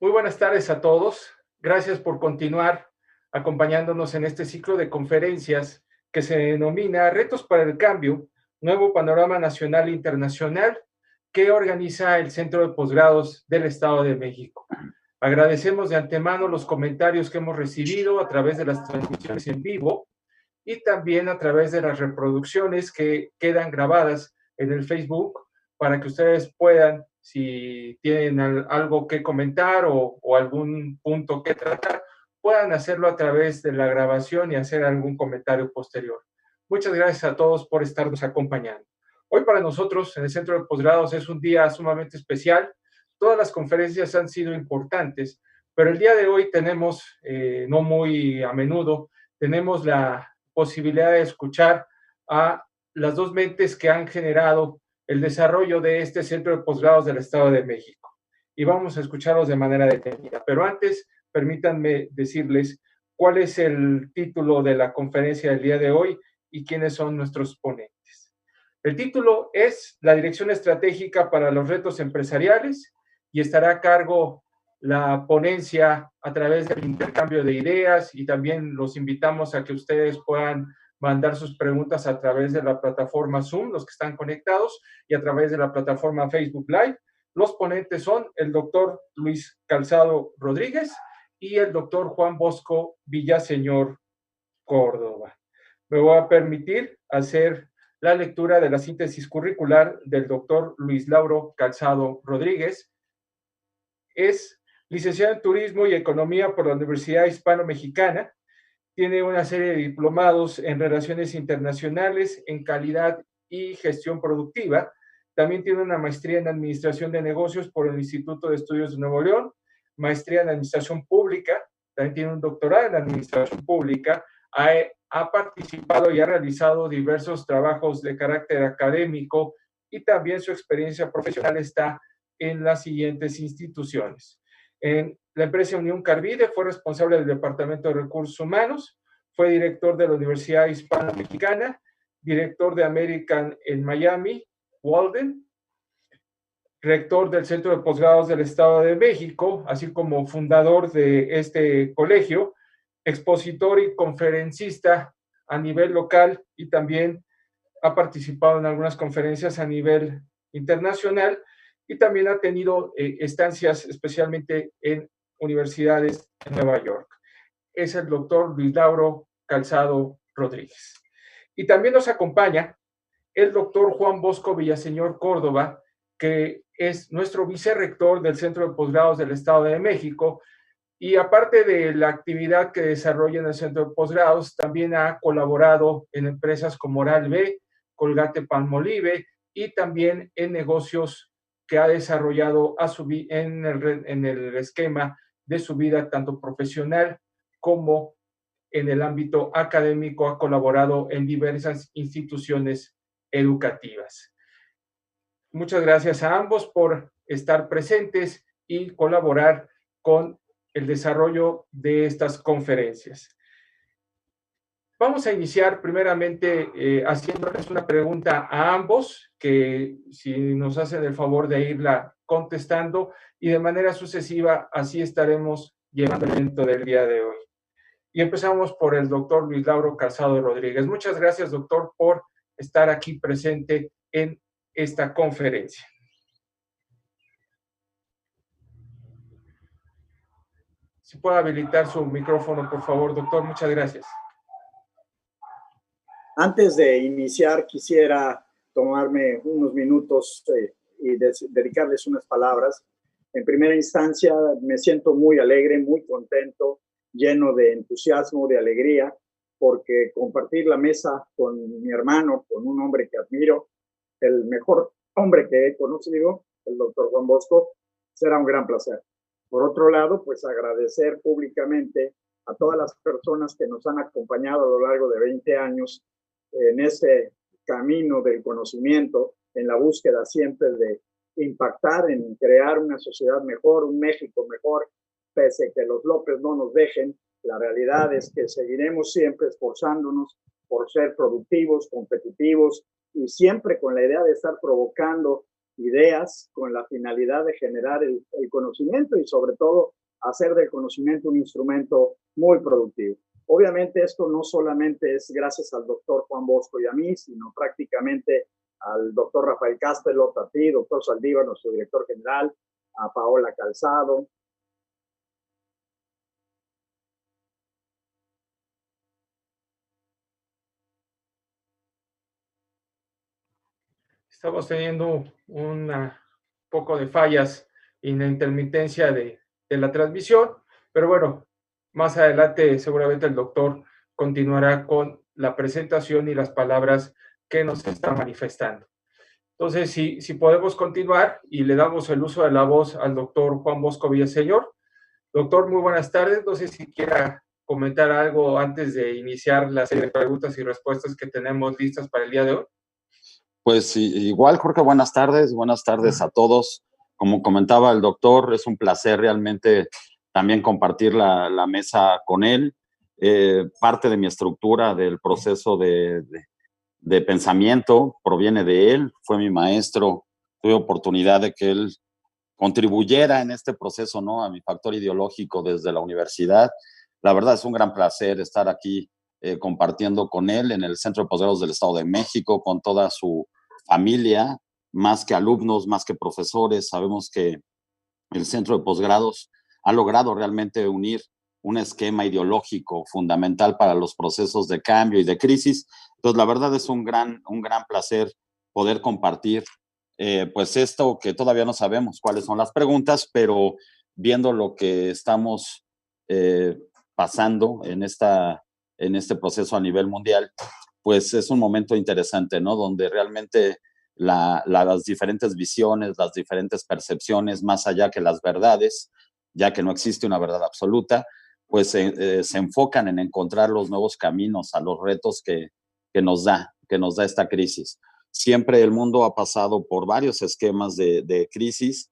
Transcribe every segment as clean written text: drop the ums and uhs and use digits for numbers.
Muy buenas tardes a todos. Gracias por continuar acompañándonos en este ciclo de conferencias que se denomina Retos para el Cambio, Nuevo Panorama Nacional e Internacional, que organiza el Centro de Posgrados del Estado de México. Agradecemos de antemano los comentarios que hemos recibido a través de las transmisiones en vivo y también a través de las reproducciones que quedan grabadas en el Facebook para que ustedes puedan, si tienen algo que comentar o algún punto que tratar, puedan hacerlo a través de la grabación y hacer algún comentario posterior. Muchas gracias a todos por estarnos acompañando. Hoy para nosotros en el Centro de Posgrados es un día sumamente especial. Todas las conferencias han sido importantes, pero el día de hoy tenemos, no muy a menudo, tenemos la posibilidad de escuchar a las dos mentes que han generado el desarrollo de este Centro de Posgrados del Estado de México. Y vamos a escucharlos de manera detenida. Pero antes, permítanme decirles cuál es el título de la conferencia del día de hoy y quiénes son nuestros ponentes. El título es La Dirección Estratégica para los Retos Empresariales y estará a cargo la ponencia a través del intercambio de ideas y también los invitamos a que ustedes puedan mandar sus preguntas a través de la plataforma Zoom, los que están conectados, y a través de la plataforma Facebook Live. Los ponentes son el doctor Luis Calzado Rodríguez y el doctor Juan Bosco Villaseñor Córdoba. Me voy a permitir hacer la lectura de la síntesis curricular del doctor Luis Lauro Calzado Rodríguez. Es licenciado en Turismo y Economía por la Universidad Hispano-Mexicana. Tiene una serie de diplomados en Relaciones Internacionales, en Calidad y Gestión Productiva. También tiene una maestría en Administración de Negocios por el Instituto de Estudios de Nuevo León, maestría en Administración Pública también tiene un doctorado en Administración Pública, ha participado y ha realizado diversos trabajos de carácter académico y también su experiencia profesional está en las siguientes instituciones. En la empresa Unión Carbide fue responsable del Departamento de Recursos Humanos, fue director de la Universidad Hispano-Mexicana, director de American en Miami, Walden, rector del Centro de Posgrados del Estado de México, así como fundador de este colegio, expositor y conferencista a nivel local y también ha participado en algunas conferencias a nivel internacional y también ha tenido estancias especialmente en universidades en Nueva York. Es el doctor Luis Lauro Calzado Rodríguez. Y también nos acompaña el doctor Juan Bosco Villaseñor Córdoba, que es nuestro vicerrector del Centro de Posgrados del Estado de México, y aparte de la actividad que desarrolla en el Centro de Posgrados, también ha colaborado en empresas como Oral B, Colgate Palmolive y también en negocios que ha desarrollado en el esquema de su vida tanto profesional como en el ámbito académico. Ha colaborado en diversas instituciones educativas. Muchas gracias a ambos por estar presentes y colaborar con el desarrollo de estas conferencias. Vamos a iniciar primeramente haciéndoles una pregunta a ambos, que si nos hacen el favor de irla contestando y de manera sucesiva, así estaremos llevando el evento del día de hoy. Y empezamos por el doctor Luis Lauro Calzado Rodríguez. Muchas gracias, doctor, por estar aquí presente en esta conferencia. Si puede habilitar su micrófono, por favor, doctor. Muchas gracias. Antes de iniciar, quisiera tomarme unos minutos y dedicarles unas palabras. En primera instancia, me siento muy alegre, muy contento, lleno de entusiasmo, de alegría, porque compartir la mesa con mi hermano, con un hombre que admiro, el mejor hombre que he conocido, el doctor Juan Bosco, será un gran placer. Por otro lado, pues agradecer públicamente a todas las personas que nos han acompañado a lo largo de 20 años en ese camino del conocimiento, en la búsqueda siempre de impactar en crear una sociedad mejor, un México mejor, pese a que los López no nos dejen. La realidad es que seguiremos siempre esforzándonos por ser productivos, competitivos y siempre con la idea de estar provocando ideas con la finalidad de generar el conocimiento y sobre todo hacer del conocimiento un instrumento muy productivo. Obviamente esto no solamente es gracias al doctor Juan Bosco y a mí, sino prácticamente al doctor Rafael Castelot, a ti, doctor Saldívar, nuestro director general, a Paola Calzado. Estamos teniendo un poco de fallas en la intermitencia de la transmisión, pero bueno, más adelante seguramente el doctor continuará con la presentación y las palabras que nos está manifestando. Entonces, si podemos continuar y le damos el uso de la voz al doctor Juan Bosco Villaseñor. Doctor, muy buenas tardes. No sé si quiera comentar algo antes de iniciar la serie de preguntas y respuestas que tenemos listas para el día de hoy. Pues igual, Jorge, buenas tardes a todos. Como comentaba el doctor, es un placer realmente también compartir la mesa con él. Parte de mi estructura del proceso de pensamiento proviene de él, fue mi maestro, tuve oportunidad de que él contribuyera en este proceso, ¿no?, a mi factor ideológico desde la universidad. La verdad es un gran placer estar aquí compartiendo con él en el Centro de Posgrados del Estado de México, con toda su familia, más que alumnos, más que profesores. Sabemos que el Centro de Posgrados ha logrado realmente unir un esquema ideológico fundamental para los procesos de cambio y de crisis. Entonces, la verdad es un gran placer poder compartir pues esto que todavía no sabemos cuáles son las preguntas, pero viendo lo que estamos pasando en este proceso a nivel mundial, pues es un momento interesante, ¿no? Donde realmente las diferentes visiones, las diferentes percepciones, más allá que las verdades, ya que no existe una verdad absoluta, pues se enfocan en encontrar los nuevos caminos a los retos que nos da esta crisis. Siempre el mundo ha pasado por varios esquemas de crisis,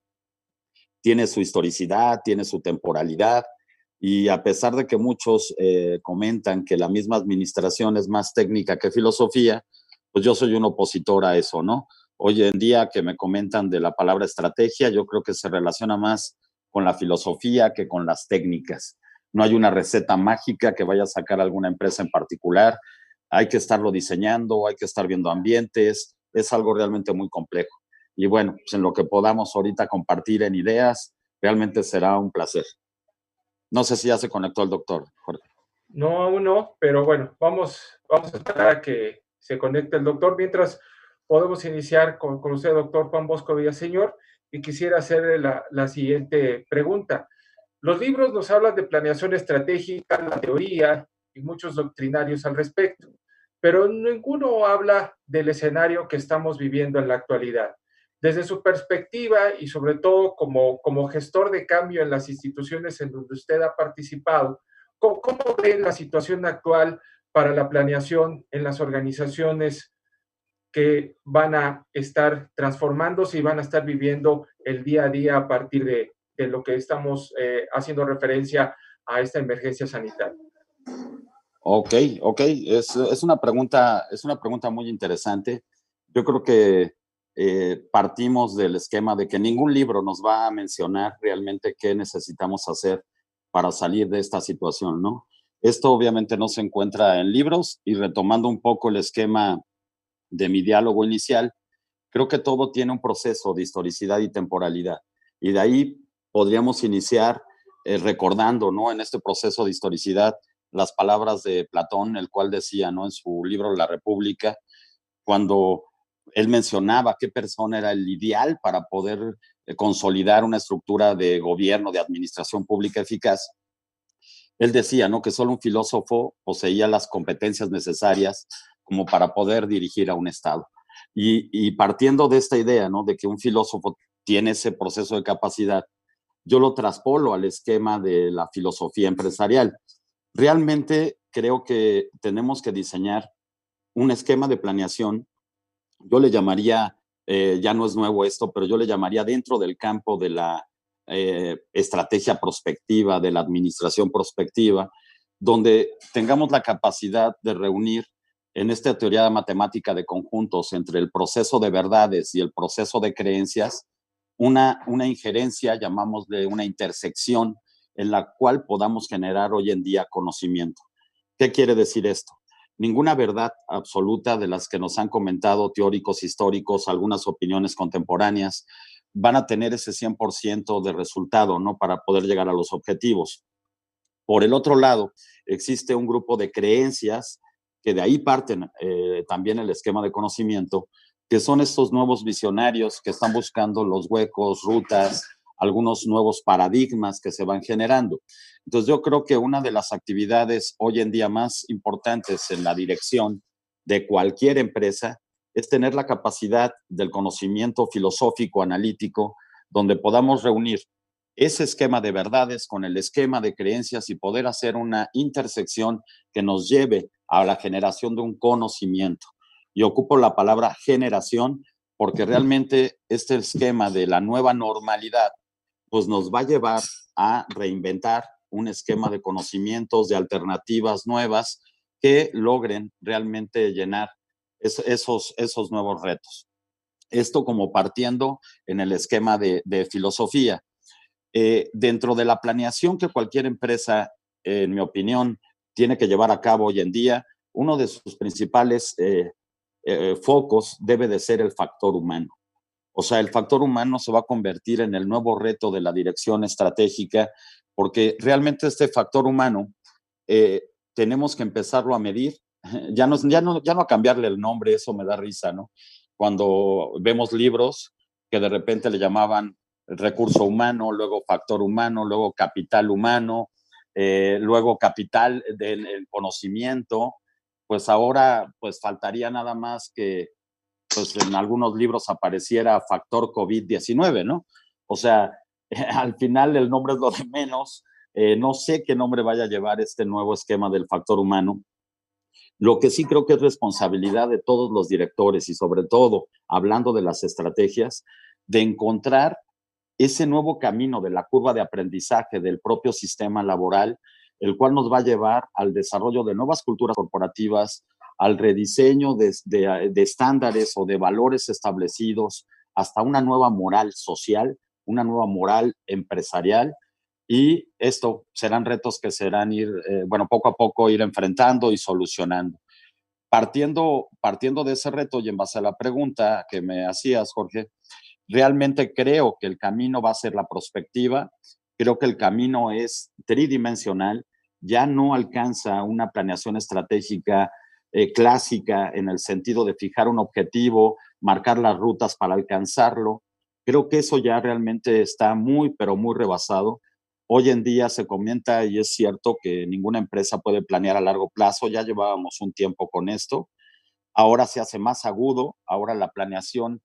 tiene su historicidad, tiene su temporalidad, y a pesar de que muchos comentan que la misma administración es más técnica que filosofía, pues yo soy un opositor a eso, ¿no? Hoy en día que me comentan de la palabra estrategia, yo creo que se relaciona más con la filosofía que con las técnicas. No hay una receta mágica que vaya a sacar alguna empresa en particular. Hay que estarlo diseñando, hay que estar viendo ambientes. Es algo realmente muy complejo. Y bueno, pues en lo que podamos ahorita compartir en ideas, realmente será un placer. No sé si ya se conectó el doctor, Jorge. No, aún no, pero bueno, vamos a esperar a que se conecte el doctor. Mientras podemos iniciar con usted, doctor Juan Bosco Villaseñor, y quisiera hacerle la siguiente pregunta. Los libros nos hablan de planeación estratégica, la teoría y muchos doctrinarios al respecto, pero ninguno habla del escenario que estamos viviendo en la actualidad. Desde su perspectiva y sobre todo como gestor de cambio en las instituciones en donde usted ha participado, ¿cómo ve la situación actual para la planeación en las organizaciones que van a estar transformándose y van a estar viviendo el día a día a partir de lo que estamos haciendo referencia a esta emergencia sanitaria? Ok, es una pregunta muy interesante. Yo creo que partimos del esquema de que ningún libro nos va a mencionar realmente qué necesitamos hacer para salir de esta situación, ¿no? Esto obviamente no se encuentra en libros, y retomando un poco el esquema de mi diálogo inicial, creo que todo tiene un proceso de historicidad y temporalidad. Y de ahí podríamos iniciar recordando, ¿no? En este proceso de historicidad, las palabras de Platón, el cual decía, ¿no? En su libro La República, cuando él mencionaba qué persona era el ideal para poder consolidar una estructura de gobierno, de administración pública eficaz. Él decía, ¿no? Que solo un filósofo poseía las competencias necesarias como para poder dirigir a un Estado. Y partiendo de esta idea, ¿no? De que un filósofo tiene ese proceso de capacidad, yo lo traspolo al esquema de la filosofía empresarial. Realmente creo que tenemos que diseñar un esquema de planeación. Yo le llamaría, ya no es nuevo esto, pero yo le llamaría dentro del campo de la estrategia prospectiva, de la administración prospectiva, donde tengamos la capacidad de reunir en esta teoría matemática de conjuntos entre el proceso de verdades y el proceso de creencias, una injerencia, llamámosle una intersección, en la cual podamos generar hoy en día conocimiento. ¿Qué quiere decir esto? Ninguna verdad absoluta de las que nos han comentado teóricos históricos, algunas opiniones contemporáneas, van a tener ese 100% de resultado, ¿no? Para poder llegar a los objetivos. Por el otro lado, existe un grupo de creencias que de ahí parten también el esquema de conocimiento, que son estos nuevos visionarios que están buscando los huecos, rutas, algunos nuevos paradigmas que se van generando. Entonces yo creo que una de las actividades hoy en día más importantes en la dirección de cualquier empresa es tener la capacidad del conocimiento filosófico, analítico, donde podamos reunir ese esquema de verdades con el esquema de creencias y poder hacer una intersección que nos lleve a la generación de un conocimiento. Y ocupo la palabra generación porque realmente este esquema de la nueva normalidad pues nos va a llevar a reinventar un esquema de conocimientos, de alternativas nuevas que logren realmente llenar esos nuevos retos. Esto como partiendo en el esquema de filosofía. Dentro de la planeación que cualquier empresa, en mi opinión, tiene que llevar a cabo hoy en día, uno de sus principales focos debe de ser el factor humano. O sea, el factor humano se va a convertir en el nuevo reto de la dirección estratégica, porque realmente este factor humano tenemos que empezarlo a medir. Ya no a cambiarle el nombre, eso me da risa, ¿no? Cuando vemos libros que de repente le llamaban recurso humano, luego factor humano, luego capital humano, luego capital del conocimiento, pues ahora pues faltaría nada más que pues en algunos libros apareciera factor COVID-19, ¿no? O sea, al final el nombre es lo de menos, No sé qué nombre vaya a llevar este nuevo esquema del factor humano. Lo que sí creo que es responsabilidad de todos los directores y sobre todo, hablando de las estrategias, de encontrar ese nuevo camino de la curva de aprendizaje del propio sistema laboral, el cual nos va a llevar al desarrollo de nuevas culturas corporativas, al rediseño de estándares o de valores establecidos, hasta una nueva moral social, una nueva moral empresarial. Y esto serán retos que serán poco a poco ir enfrentando y solucionando. Partiendo de ese reto y en base a la pregunta que me hacías, Jorge, realmente creo que el camino va a ser la prospectiva, creo que el camino es tridimensional, ya no alcanza una planeación estratégica clásica en el sentido de fijar un objetivo, marcar las rutas para alcanzarlo. Creo que eso ya realmente está muy, pero muy rebasado. Hoy en día se comenta, y es cierto, que ninguna empresa puede planear a largo plazo, ya llevábamos un tiempo con esto, ahora se hace más agudo, ahora la planeación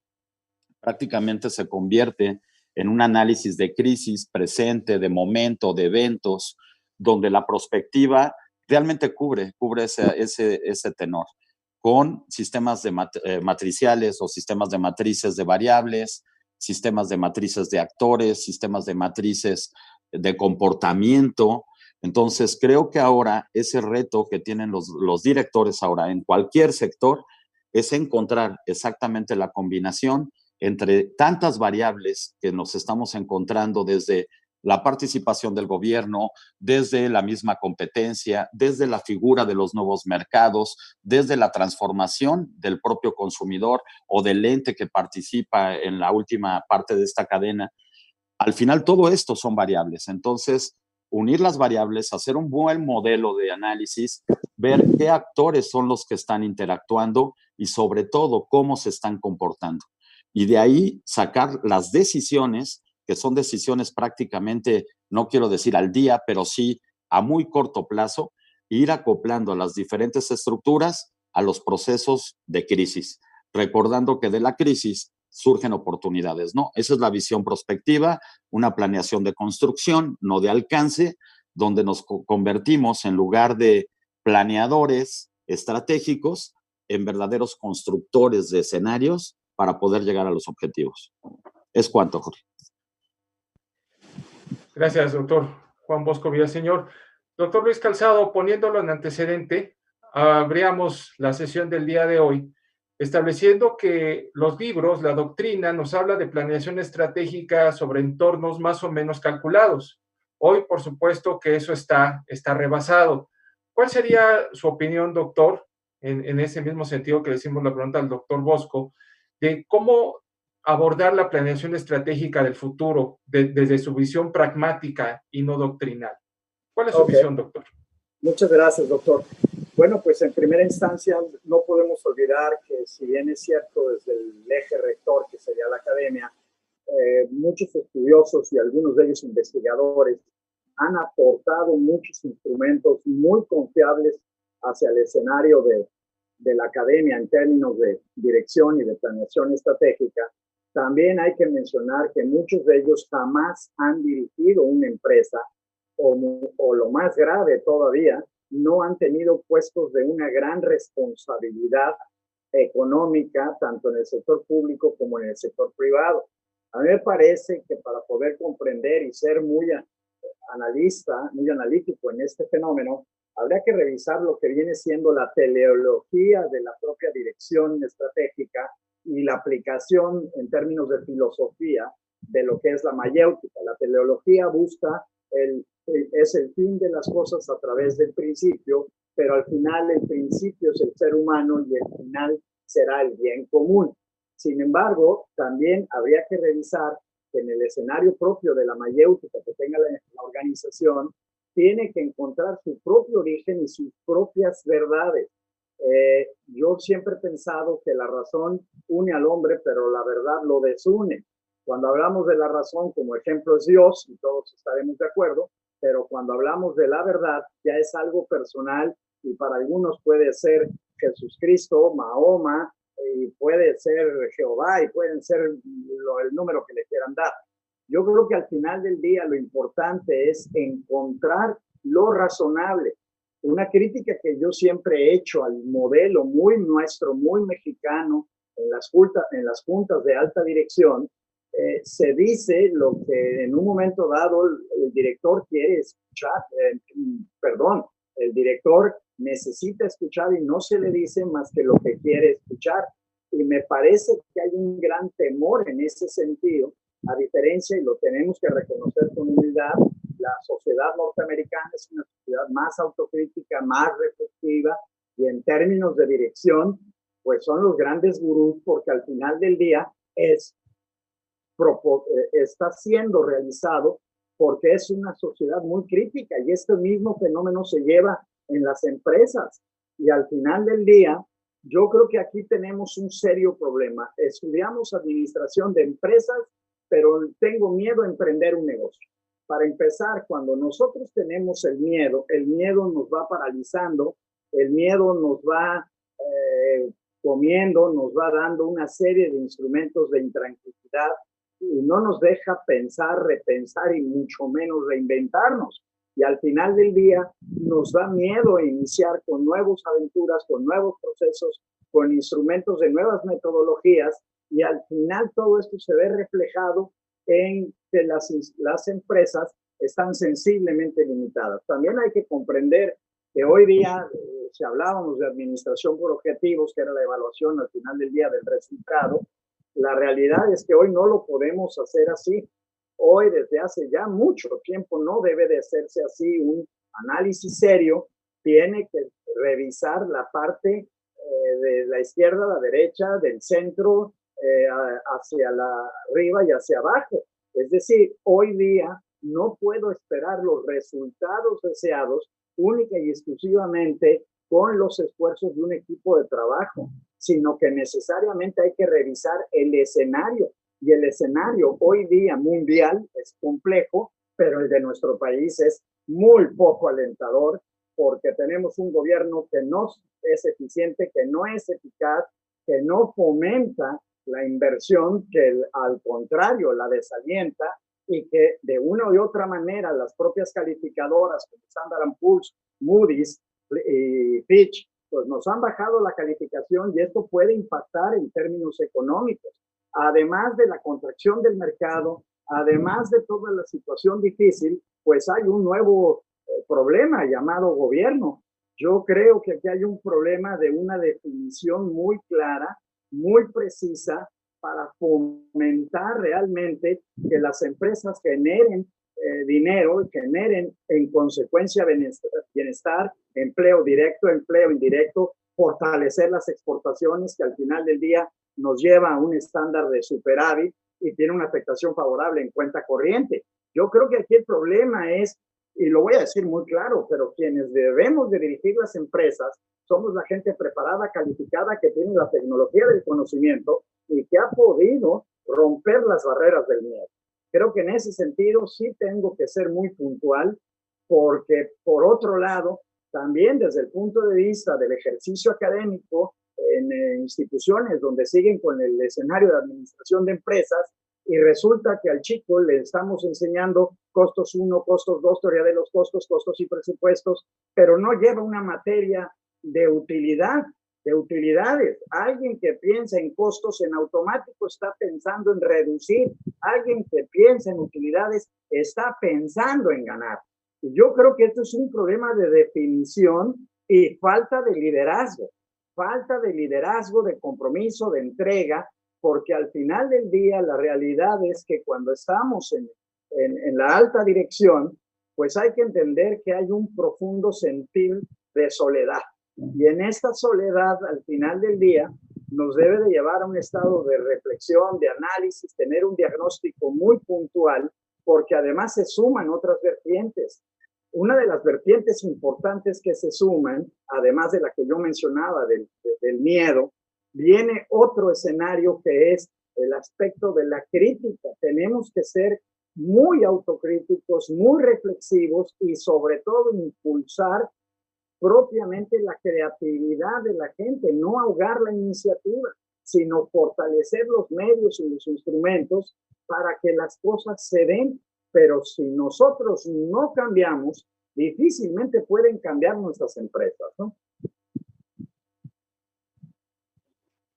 prácticamente se convierte en un análisis de crisis presente, de momento, de eventos, donde la prospectiva realmente cubre ese tenor, con sistemas matriciales o sistemas de matrices de variables, sistemas de matrices de actores, sistemas de matrices de comportamiento. Entonces, creo que ahora ese reto que tienen los directores ahora en cualquier sector es encontrar exactamente la combinación entre tantas variables que nos estamos encontrando desde la participación del gobierno, desde la misma competencia, desde la figura de los nuevos mercados, desde la transformación del propio consumidor o del ente que participa en la última parte de esta cadena. Al final, todo esto son variables. Entonces, unir las variables, hacer un buen modelo de análisis, ver qué actores son los que están interactuando y sobre todo cómo se están comportando. Y de ahí sacar las decisiones, que son decisiones prácticamente, no quiero decir al día, pero sí a muy corto plazo, e ir acoplando a las diferentes estructuras a los procesos de crisis, recordando que de la crisis surgen oportunidades, ¿no? Esa es la visión prospectiva, una planeación de construcción, no de alcance, donde nos convertimos en lugar de planeadores estratégicos en verdaderos constructores de escenarios para poder llegar a los objetivos. Es cuanto, Jorge. Gracias, doctor Juan Bosco Villaseñor. Doctor Luis Calzado, poniéndolo en antecedente, abríamos la sesión del día de hoy estableciendo que los libros, la doctrina, nos habla de planeación estratégica sobre entornos más o menos calculados. Hoy, por supuesto, que eso está rebasado. ¿Cuál sería su opinión, doctor, en ese mismo sentido que le hicimos la pregunta al doctor Bosco, de cómo abordar la planeación estratégica del futuro desde su visión pragmática y no doctrinal? ¿Cuál es su visión, doctor? Muchas gracias, doctor. Bueno, pues en primera instancia no podemos olvidar que si bien es cierto desde el eje rector, que sería la academia, muchos estudiosos y algunos de ellos investigadores han aportado muchos instrumentos muy confiables hacia el escenario de la academia en términos de dirección y de planeación estratégica. También hay que mencionar que muchos de ellos jamás han dirigido una empresa o lo más grave todavía, no han tenido puestos de una gran responsabilidad económica, tanto en el sector público como en el sector privado. A mí me parece que para poder comprender y ser muy analítico en este fenómeno, habría que revisar lo que viene siendo la teleología de la propia dirección estratégica y la aplicación en términos de filosofía de lo que es la mayéutica. La teleología busca es el fin de las cosas a través del principio, pero al final el principio es el ser humano y el final será el bien común. Sin embargo, también habría que revisar que en el escenario propio de la mayéutica que tenga la organización, tiene que encontrar su propio origen y sus propias verdades. Yo siempre he pensado que la razón une al hombre, pero la verdad lo desune. Cuando hablamos de la razón, como ejemplo es Dios, y todos estaremos de acuerdo, pero cuando hablamos de la verdad, ya es algo personal y para algunos puede ser Jesucristo, Mahoma, y puede ser Jehová y pueden ser el número que le quieran dar. Yo creo que al final del día lo importante es encontrar lo razonable. Una crítica que yo siempre he hecho al modelo muy nuestro, muy mexicano, en las juntas de alta dirección, se dice lo que en un momento dado el director quiere escuchar, perdón, el director necesita escuchar y no se le dice más que lo que quiere escuchar. Y me parece que hay un gran temor en ese sentido, a diferencia, y lo tenemos que reconocer con humildad, la sociedad norteamericana es una sociedad más autocrítica, más reflexiva, y en términos de dirección, pues son los grandes gurús, porque al final del día está siendo realizado porque es una sociedad muy crítica, y este mismo fenómeno se lleva en las empresas. Y al final del día, yo creo que aquí tenemos un serio problema. Estudiamos administración de empresas, pero tengo miedo a emprender un negocio. Para empezar, cuando nosotros tenemos el miedo nos va paralizando, el miedo nos va comiendo, nos va dando una serie de instrumentos de intranquilidad y no nos deja pensar, repensar y mucho menos reinventarnos. Y al final del día nos da miedo iniciar con nuevas aventuras, con nuevos procesos, con instrumentos de nuevas metodologías, y al final todo esto se ve reflejado en que las empresas están sensiblemente limitadas. También hay que comprender que hoy día, si hablábamos de administración por objetivos, que era la evaluación al final del día del resultado, la realidad es que hoy no lo podemos hacer así. Hoy, desde hace ya mucho tiempo, no debe de hacerse así. Un análisis serio tiene que revisar la parte de la izquierda a la derecha, del centro, hacia la arriba y hacia abajo. Es decir, hoy día no puedo esperar los resultados deseados única y exclusivamente con los esfuerzos de un equipo de trabajo, sino que necesariamente hay que revisar el escenario. Y el escenario hoy día mundial es complejo, pero el de nuestro país es muy poco alentador, porque tenemos un gobierno que no es eficiente, que no es eficaz, que no fomenta la inversión, que al contrario la desalienta, y que de una u otra manera las propias calificadoras como Standard & Poor's, Moody's y Fitch, pues nos han bajado la calificación, y esto puede impactar en términos económicos. Además de la contracción del mercado, además de toda la situación difícil, pues hay un nuevo problema llamado gobierno. Yo creo que aquí hay un problema de una definición muy clara, muy precisa, para fomentar realmente que las empresas generen dinero y generen en consecuencia bienestar, empleo directo, empleo indirecto, fortalecer las exportaciones, que al final del día nos lleva a un estándar de superávit y tiene una afectación favorable en cuenta corriente. Yo creo que aquí el problema es, y lo voy a decir muy claro, pero quienes debemos de dirigir las empresas somos la gente preparada, calificada, que tiene la tecnología del conocimiento y que ha podido romper las barreras del miedo. Creo que en ese sentido sí tengo que ser muy puntual, porque por otro lado, también desde el punto de vista del ejercicio académico, en instituciones donde siguen con el escenario de administración de empresas, y resulta que al chico le estamos enseñando costos 1, costos 2, teoría de los costos, costos y presupuestos, pero no lleva una materia de utilidad, de utilidades. Alguien que piensa en costos en automático está pensando en reducir. Alguien que piensa en utilidades está pensando en ganar. Y yo creo que esto es un problema de definición y falta de liderazgo, de compromiso, de entrega, porque al final del día la realidad es que cuando estamos en la alta dirección, pues hay que entender que hay un profundo sentir de soledad. Y en esta soledad, al final del día, nos debe de llevar a un estado de reflexión, de análisis, tener un diagnóstico muy puntual, porque además se suman otras vertientes. Una de las vertientes importantes que se suman, además de la que yo mencionaba del miedo, viene otro escenario que es el aspecto de la crítica. Tenemos que ser muy autocríticos, muy reflexivos y sobre todo impulsar propiamente la creatividad de la gente, no ahogar la iniciativa, sino fortalecer los medios y los instrumentos para que las cosas se den, pero si nosotros no cambiamos, difícilmente pueden cambiar nuestras empresas, ¿no?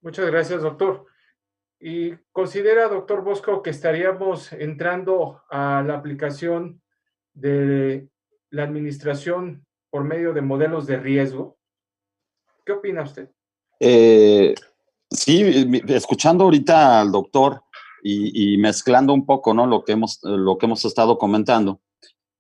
Muchas gracias, doctor. ¿Y considera, doctor Bosco, que estaríamos entrando a la aplicación de la administración por medio de modelos de riesgo? ¿Qué opina usted? Sí, escuchando ahorita al doctor y mezclando un poco, ¿no? Lo que hemos estado comentando.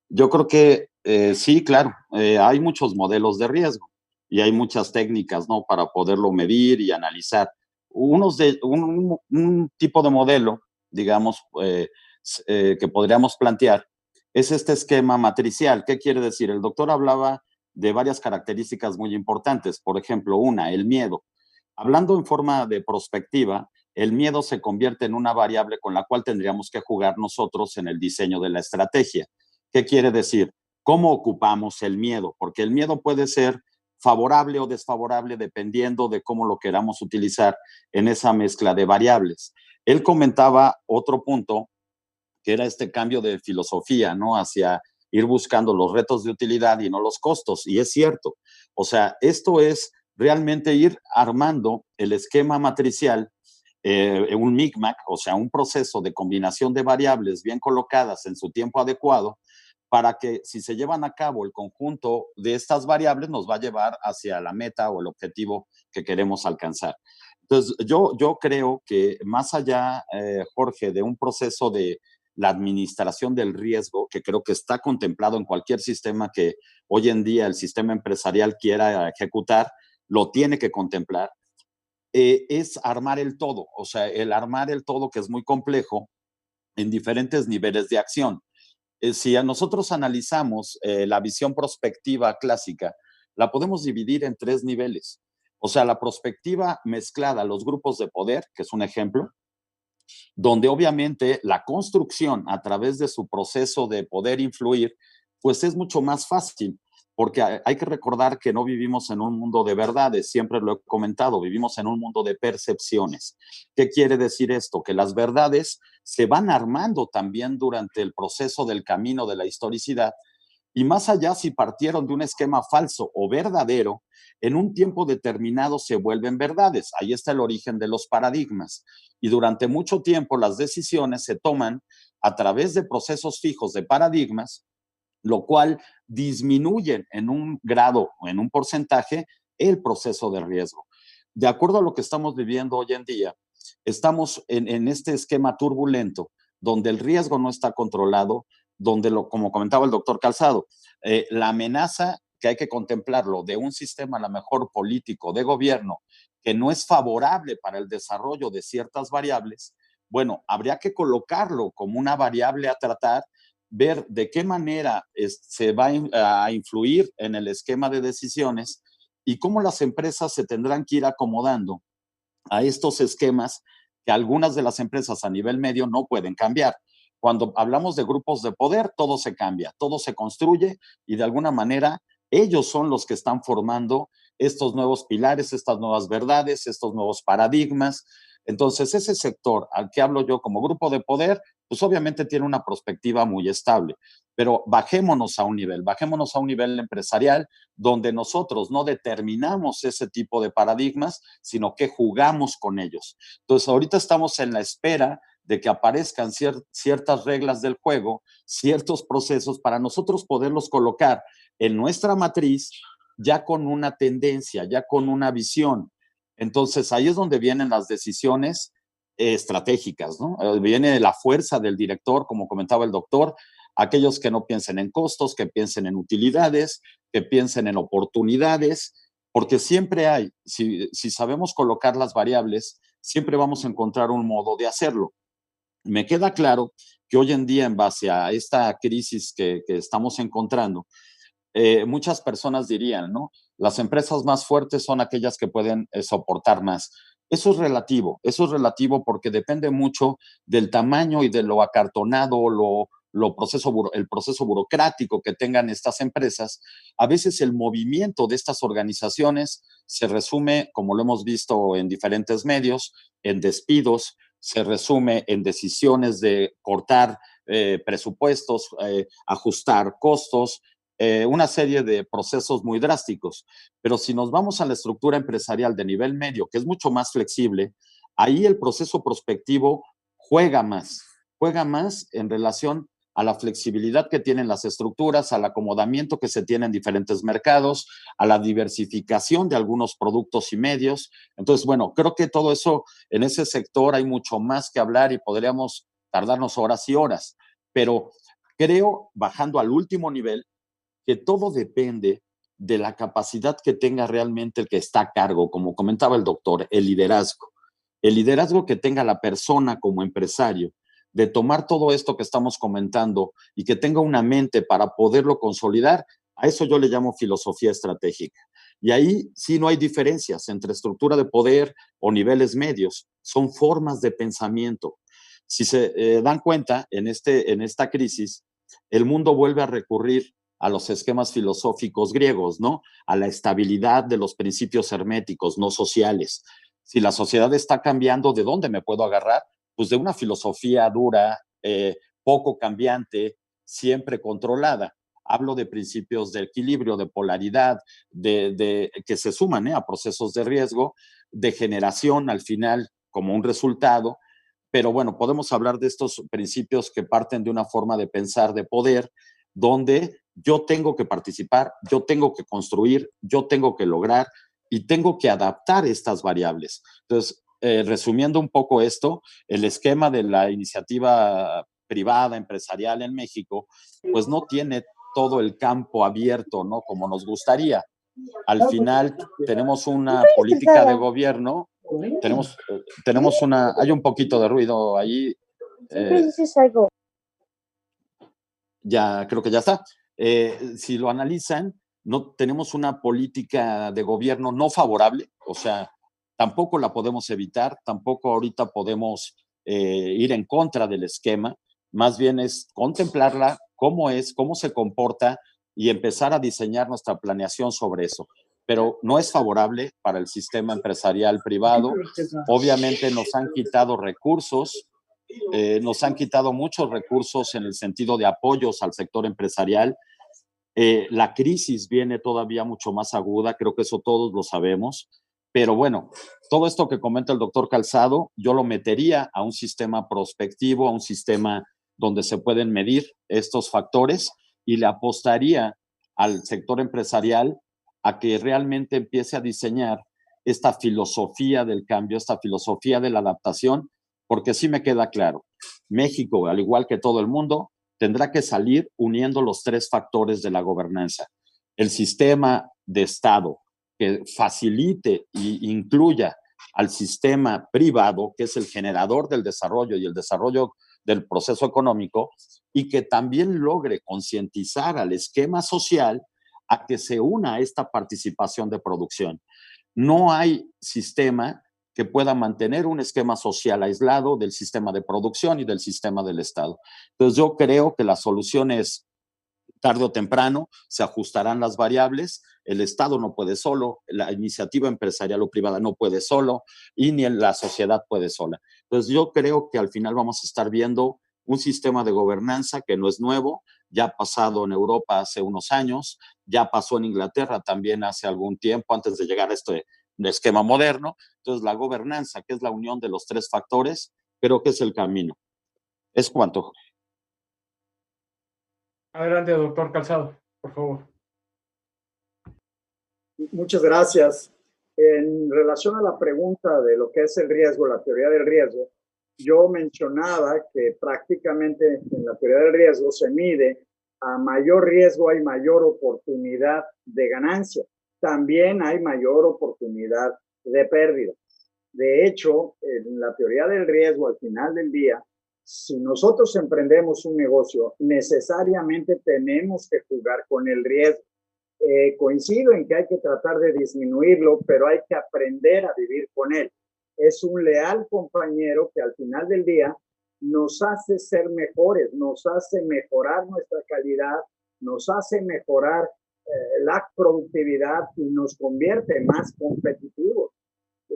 Yo creo que sí, claro, hay muchos modelos de riesgo y hay muchas técnicas, ¿no? Para poderlo medir y analizar. Un tipo de modelo, digamos, que podríamos plantear es este esquema matricial. ¿Qué quiere decir? El doctor hablaba de varias características muy importantes. Por ejemplo, el miedo. Hablando en forma de prospectiva, el miedo se convierte en una variable con la cual tendríamos que jugar nosotros en el diseño de la estrategia. ¿Qué quiere decir? ¿Cómo ocupamos el miedo? Porque el miedo puede ser favorable o desfavorable dependiendo de cómo lo queramos utilizar en esa mezcla de variables. Él comentaba otro punto, que era este cambio de filosofía, ¿no? Hacia ir buscando los retos de utilidad y no los costos. Y es cierto. O sea, esto es realmente ir armando el esquema matricial, un micmac, o sea, un proceso de combinación de variables bien colocadas en su tiempo adecuado, para que si se llevan a cabo el conjunto de estas variables nos va a llevar hacia la meta o el objetivo que queremos alcanzar. Entonces, yo creo que más allá, Jorge, de un proceso de la administración del riesgo, que creo que está contemplado en cualquier sistema que hoy en día el sistema empresarial quiera ejecutar, lo tiene que contemplar, es armar el todo, o sea, el armar el todo que es muy complejo en diferentes niveles de acción. Si a nosotros analizamos la visión prospectiva clásica, la podemos dividir en tres niveles. O sea, la prospectiva mezclada a los grupos de poder, que es un ejemplo, donde obviamente la construcción a través de su proceso de poder influir, pues es mucho más fácil, porque hay que recordar que no vivimos en un mundo de verdades, siempre lo he comentado, vivimos en un mundo de percepciones. ¿Qué quiere decir esto? Que las verdades se van armando también durante el proceso del camino de la historicidad, y más allá si partieron de un esquema falso o verdadero, en un tiempo determinado se vuelven verdades. Ahí está el origen de los paradigmas. Y durante mucho tiempo las decisiones se toman a través de procesos fijos de paradigmas, lo cual disminuye en un grado o en un porcentaje el proceso de riesgo. De acuerdo a lo que estamos viviendo hoy en día, estamos en este esquema turbulento donde el riesgo no está controlado, donde, como comentaba el doctor Calzado, la amenaza que hay que contemplarlo de un sistema a lo mejor político de gobierno que no es favorable para el desarrollo de ciertas variables, bueno, habría que colocarlo como una variable a tratar, ver de qué manera se va a influir en el esquema de decisiones y cómo las empresas se tendrán que ir acomodando a estos esquemas que algunas de las empresas a nivel medio no pueden cambiar. Cuando hablamos de grupos de poder, todo se cambia, todo se construye y de alguna manera ellos son los que están formando estos nuevos pilares, estas nuevas verdades, estos nuevos paradigmas. Entonces, ese sector al que hablo yo como grupo de poder, pues obviamente tiene una perspectiva muy estable, pero bajémonos a un nivel empresarial donde nosotros no determinamos ese tipo de paradigmas, sino que jugamos con ellos. Entonces, ahorita estamos en la espera de que aparezcan ciertas reglas del juego, ciertos procesos para nosotros poderlos colocar en nuestra matriz ya con una tendencia, ya con una visión. Entonces, ahí es donde vienen las decisiones estratégicas, ¿no? Viene la fuerza del director, como comentaba el doctor, aquellos que no piensen en costos, que piensen en utilidades, que piensen en oportunidades, porque siempre hay, si sabemos colocar las variables, siempre vamos a encontrar un modo de hacerlo. Me queda claro que hoy en día, en base a esta crisis que estamos encontrando, muchas personas dirían, ¿no? Las empresas más fuertes son aquellas que pueden soportar más. Eso es relativo porque depende mucho del tamaño y de lo acartonado, el proceso burocrático que tengan estas empresas. A veces el movimiento de estas organizaciones se resume, como lo hemos visto en diferentes medios, en despidos, se resume en decisiones de cortar presupuestos, ajustar costos, una serie de procesos muy drásticos. Pero si nos vamos a la estructura empresarial de nivel medio, que es mucho más flexible, ahí el proceso prospectivo juega más en relación a la flexibilidad que tienen las estructuras, al acomodamiento que se tiene en diferentes mercados, a la diversificación de algunos productos y medios. Entonces, bueno, creo que todo eso, en ese sector hay mucho más que hablar y podríamos tardarnos horas y horas, pero creo, bajando al último nivel, que todo depende de la capacidad que tenga realmente el que está a cargo, como comentaba el doctor, el liderazgo. El liderazgo que tenga la persona como empresario, de tomar todo esto que estamos comentando y que tenga una mente para poderlo consolidar, a eso yo le llamo filosofía estratégica. Y ahí sí no hay diferencias entre estructura de poder o niveles medios, son formas de pensamiento. Si se dan cuenta, en esta crisis, el mundo vuelve a recurrir a los esquemas filosóficos griegos, ¿no? A la estabilidad de los principios herméticos, no sociales. Si la sociedad está cambiando, ¿de dónde me puedo agarrar? Pues de una filosofía dura, poco cambiante, siempre controlada. Hablo de principios de equilibrio, de polaridad, que se suman a procesos de riesgo, de generación al final como un resultado. Pero bueno, podemos hablar de estos principios que parten de una forma de pensar de poder, donde yo tengo que participar, yo tengo que construir, yo tengo que lograr y tengo que adaptar estas variables. Entonces, resumiendo un poco esto, el esquema de la iniciativa privada, empresarial en México, pues no tiene todo el campo abierto, ¿no? Como nos gustaría. Al final tenemos una política de gobierno, hay un poquito de ruido ahí. Ya creo que ya está. Si lo analizan, no tenemos una política de gobierno no favorable, o sea, tampoco la podemos evitar, tampoco ahorita podemos ir en contra del esquema, más bien es contemplarla, cómo se comporta y empezar a diseñar nuestra planeación sobre eso. Pero no es favorable para el sistema empresarial privado. Obviamente nos han quitado recursos, nos han quitado muchos recursos en el sentido de apoyos al sector empresarial. La crisis viene todavía mucho más aguda, creo que eso todos lo sabemos, pero bueno, todo esto que comenta el doctor Calzado, yo lo metería a un sistema prospectivo, a un sistema donde se pueden medir estos factores y le apostaría al sector empresarial a que realmente empiece a diseñar esta filosofía del cambio, esta filosofía de la adaptación, porque sí me queda claro, México, al igual que todo el mundo, tendrá que salir uniendo los tres factores de la gobernanza. El sistema de Estado que facilite e incluya al sistema privado, que es el generador del desarrollo y el desarrollo del proceso económico, y que también logre concientizar al esquema social a que se una a esta participación de producción. No hay sistema que pueda mantener un esquema social aislado del sistema de producción y del sistema del Estado. Entonces yo creo que la solución es tarde o temprano, se ajustarán las variables, el Estado no puede solo, la iniciativa empresarial o privada no puede solo y ni la sociedad puede sola. Entonces yo creo que al final vamos a estar viendo un sistema de gobernanza que no es nuevo, ya ha pasado en Europa hace unos años, ya pasó en Inglaterra también hace algún tiempo antes de llegar a este esquema moderno. Entonces la gobernanza, que es la unión de los tres factores, creo que es el camino. Es cuanto. Adelante, doctor Calzado, por favor. Muchas gracias. En relación a la pregunta de lo que es el riesgo, la teoría del riesgo, yo mencionaba que prácticamente en la teoría del riesgo se mide a mayor riesgo hay mayor oportunidad de ganancia. También hay mayor oportunidad de pérdida. De hecho, en la teoría del riesgo, al final del día, si nosotros emprendemos un negocio, necesariamente tenemos que jugar con el riesgo. Coincido en que hay que tratar de disminuirlo, pero hay que aprender a vivir con él. Es un leal compañero que al final del día nos hace ser mejores, nos hace mejorar nuestra calidad, nos hace mejorar la productividad y nos convierte más competitivos.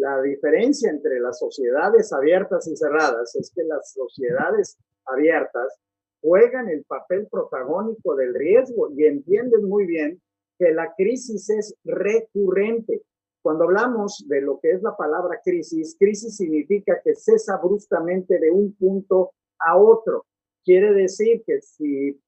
La diferencia entre las sociedades abiertas y cerradas es que las sociedades abiertas juegan el papel protagónico del riesgo y entienden muy bien que la crisis es recurrente. Cuando hablamos de lo que es la palabra crisis, crisis significa que cesa bruscamente de un punto a otro. Quiere decir que si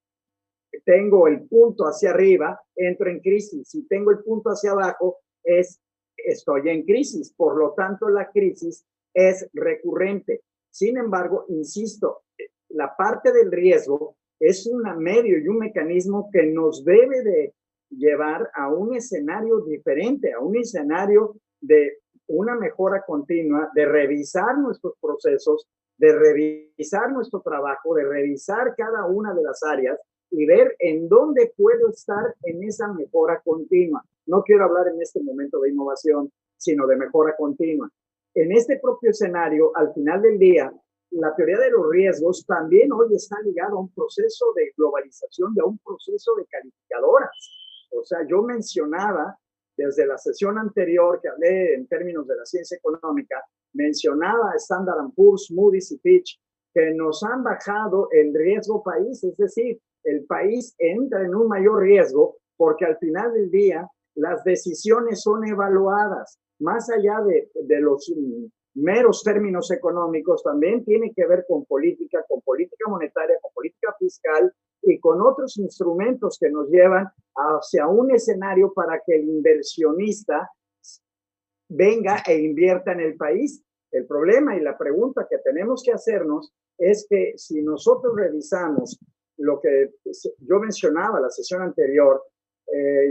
tengo el punto hacia arriba, entro en crisis. Si tengo el punto hacia abajo, estoy en crisis. Por lo tanto, la crisis es recurrente. Sin embargo, insisto, la parte del riesgo es un medio y un mecanismo que nos debe de llevar a un escenario diferente, a un escenario de una mejora continua, de revisar nuestros procesos, de revisar nuestro trabajo, de revisar cada una de las áreas y ver en dónde puedo estar en esa mejora continua. No quiero hablar en este momento de innovación, sino de mejora continua. En este propio escenario, al final del día, la teoría de los riesgos también hoy está ligada a un proceso de globalización y a un proceso de calificadoras. O sea, yo mencionaba desde la sesión anterior que hablé en términos de la ciencia económica, mencionaba Standard & Poor's, Moody's y Fitch, que nos han bajado el riesgo país, es decir, el país entra en un mayor riesgo porque al final del día las decisiones son evaluadas. Más allá de los meros términos económicos, también tiene que ver con política monetaria, con política fiscal y con otros instrumentos que nos llevan hacia un escenario para que el inversionista venga e invierta en el país. El problema y la pregunta que tenemos que hacernos es que si nosotros revisamos lo que yo mencionaba la sesión anterior,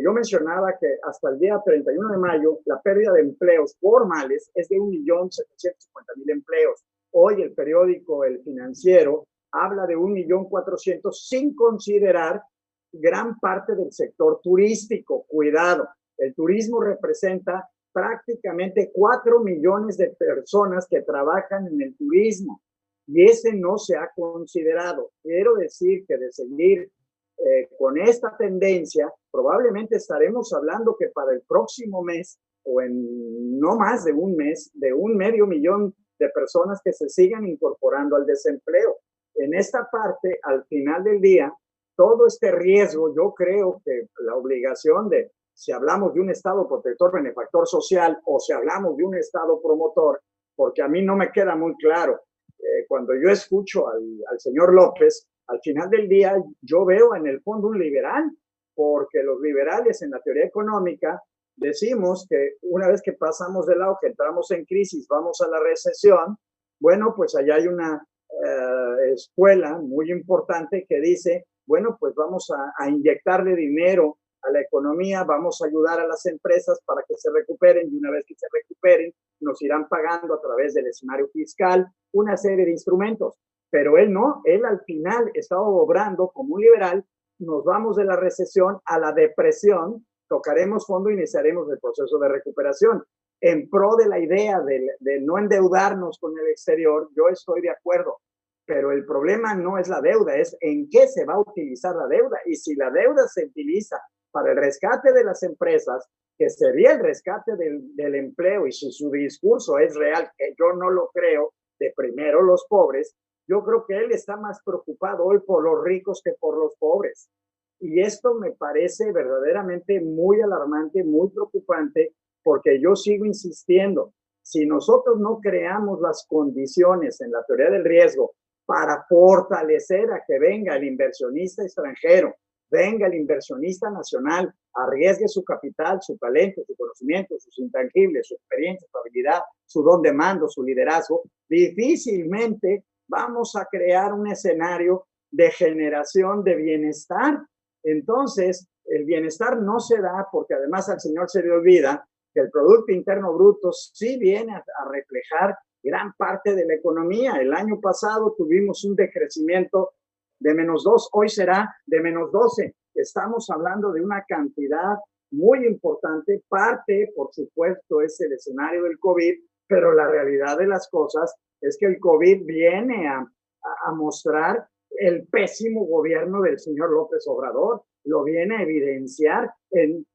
yo mencionaba que hasta el día 31 de mayo la pérdida de empleos formales es de 1.750.000 empleos. Hoy el periódico El Financiero habla de 1.400.000 sin considerar gran parte del sector turístico. Cuidado, el turismo representa prácticamente 4 millones de personas que trabajan en el turismo y ese no se ha considerado. Quiero decir que de seguir con esta tendencia, probablemente estaremos hablando que para el próximo mes o en no más de un mes, de 500.000 de personas que se sigan incorporando al desempleo. En esta parte, al final del día, todo este riesgo, yo creo que la obligación de, si hablamos de un Estado protector, benefactor social, o si hablamos de un Estado promotor, porque a mí no me queda muy claro, cuando yo escucho al señor López, al final del día yo veo en el fondo un liberal, porque los liberales en la teoría económica decimos que una vez que pasamos del lado, que entramos en crisis, vamos a la recesión, bueno, pues allá hay una escuela muy importante que dice, bueno, pues vamos a inyectarle dinero a la economía, vamos a ayudar a las empresas para que se recuperen y una vez que se recuperen nos irán pagando a través del escenario fiscal una serie de instrumentos. Pero él no, él al final estaba obrando como un liberal, nos vamos de la recesión a la depresión, tocaremos fondo e iniciaremos el proceso de recuperación. En pro de la idea de no endeudarnos con el exterior, yo estoy de acuerdo, pero el problema no es la deuda, es en qué se va a utilizar la deuda. Y si la deuda se utiliza para el rescate de las empresas, que sería el rescate del empleo, y si su discurso es real, que yo no lo creo, de primero los pobres, yo creo que él está más preocupado hoy por los ricos que por los pobres. Y esto me parece verdaderamente muy alarmante, muy preocupante, porque yo sigo insistiendo, si nosotros no creamos las condiciones en la teoría del riesgo para fortalecer a que venga el inversionista extranjero, venga el inversionista nacional, arriesgue su capital, su talento, su conocimiento, sus intangibles, su experiencia, su habilidad, su don de mando, su liderazgo, difícilmente vamos a crear un escenario de generación de bienestar. Entonces, el bienestar no se da porque además al señor se le olvida que el Producto Interno Bruto sí viene a reflejar gran parte de la economía. El año pasado tuvimos un decrecimiento de -2, hoy será de -12. Estamos hablando de una cantidad muy importante. Parte, por supuesto, es el escenario del COVID, pero la realidad de las cosas es que el COVID viene a mostrar el pésimo gobierno del señor López Obrador, lo viene a evidenciar en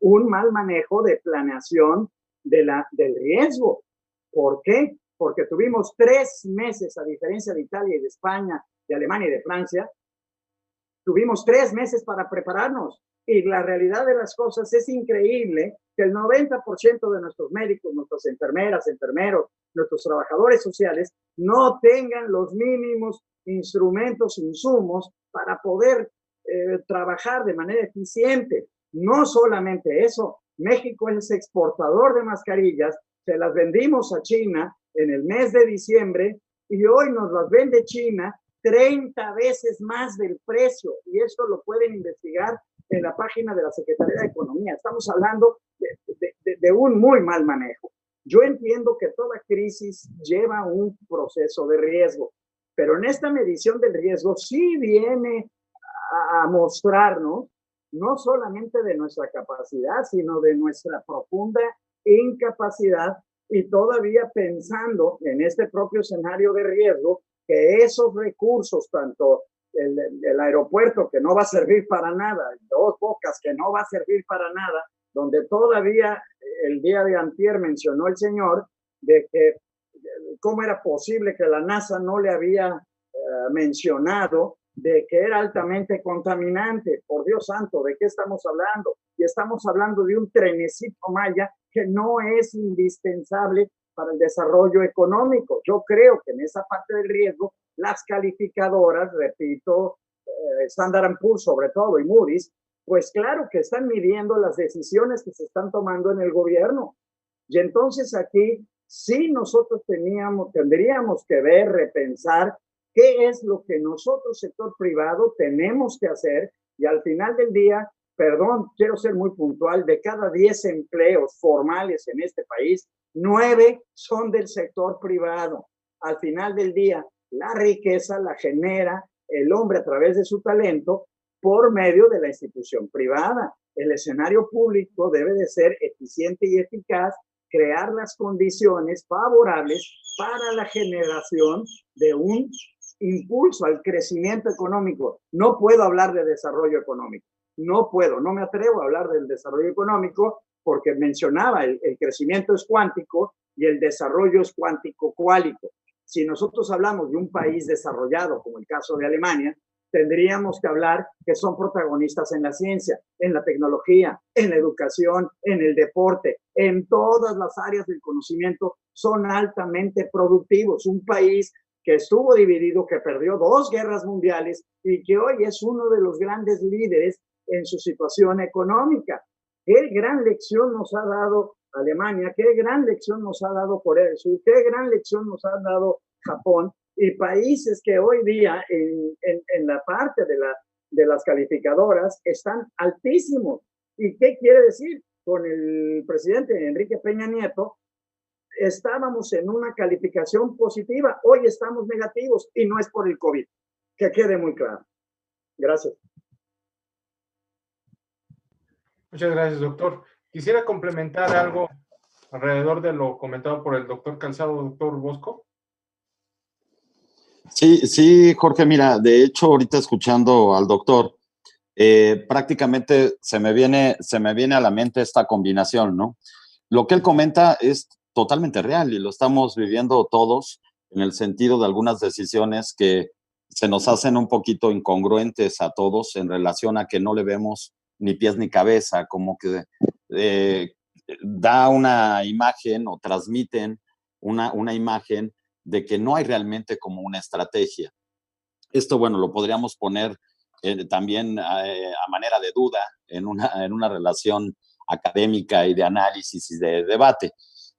un mal manejo de planeación del riesgo. ¿Por qué? Porque tuvimos 3 meses, a diferencia de Italia y de España, de Alemania y de Francia, tuvimos 3 meses para prepararnos. Y la realidad de las cosas es increíble que el 90% de nuestros médicos, nuestras enfermeras, enfermeros, nuestros trabajadores sociales no tengan los mínimos instrumentos, insumos para poder trabajar de manera eficiente. No solamente eso, México es exportador de mascarillas, se las vendimos a China en el mes de diciembre y hoy nos las vende China 30 veces más del precio, y esto lo pueden investigar en la página de la Secretaría de Economía. Estamos hablando de un muy mal manejo. Yo entiendo que toda crisis lleva un proceso de riesgo, pero en esta medición del riesgo sí viene a mostrarnos no solamente de nuestra capacidad, sino de nuestra profunda incapacidad, y todavía pensando en este propio escenario de riesgo, que esos recursos, tanto el aeropuerto, que no va a servir para nada, Dos Bocas, que no va a servir para nada, donde todavía el día de antier mencionó el señor de que cómo era posible que la NASA no le había mencionado de que era altamente contaminante. Por Dios santo, ¿de qué estamos hablando? Y estamos hablando de un trenecito Maya que no es indispensable para el desarrollo económico. Yo creo que en esa parte del riesgo, las calificadoras, repito, Standard & Poor's sobre todo y Moody's, pues claro que están midiendo las decisiones que se están tomando en el gobierno. Y entonces aquí sí nosotros tendríamos que ver, repensar qué es lo que nosotros, sector privado, tenemos que hacer, y al final del día, perdón, quiero ser muy puntual, de cada 10 empleos formales en este país, 9 son del sector privado. Al final del día, la riqueza la genera el hombre a través de su talento por medio de la institución privada. El escenario público debe de ser eficiente y eficaz, crear las condiciones favorables para la generación de un impulso al crecimiento económico. No puedo hablar de desarrollo económico, no puedo, no me atrevo a hablar del desarrollo económico porque mencionaba el crecimiento es cuántico y el desarrollo es cuántico-cuálico. Si nosotros hablamos de un país desarrollado, como el caso de Alemania, tendríamos que hablar que son protagonistas en la ciencia, en la tecnología, en la educación, en el deporte, en todas las áreas del conocimiento, son altamente productivos. Un país que estuvo dividido, que perdió 2 guerras mundiales y que hoy es uno de los grandes líderes en su situación económica. Qué gran lección nos ha dado Alemania, qué gran lección nos ha dado Corea del Sur, qué gran lección nos ha dado Japón, y países que hoy día en la parte de las calificadoras están altísimos. ¿Y qué quiere decir? Con el presidente Enrique Peña Nieto estábamos en una calificación positiva, hoy estamos negativos y no es por el COVID. Que quede muy claro. Gracias. Muchas gracias, doctor. Quisiera complementar algo alrededor de lo comentado por el doctor Calzado, doctor Bosco. Sí, sí, Jorge, mira, de hecho, ahorita escuchando al doctor, prácticamente se me viene a la mente esta combinación, ¿no? Lo que él comenta es totalmente real y lo estamos viviendo todos en el sentido de algunas decisiones que se nos hacen un poquito incongruentes a todos en relación a que no le vemos ni pies ni cabeza, como que da una imagen o transmiten una imagen de que no hay realmente como una estrategia. Esto, bueno, lo podríamos poner también a manera de duda en una relación académica y de análisis y de debate.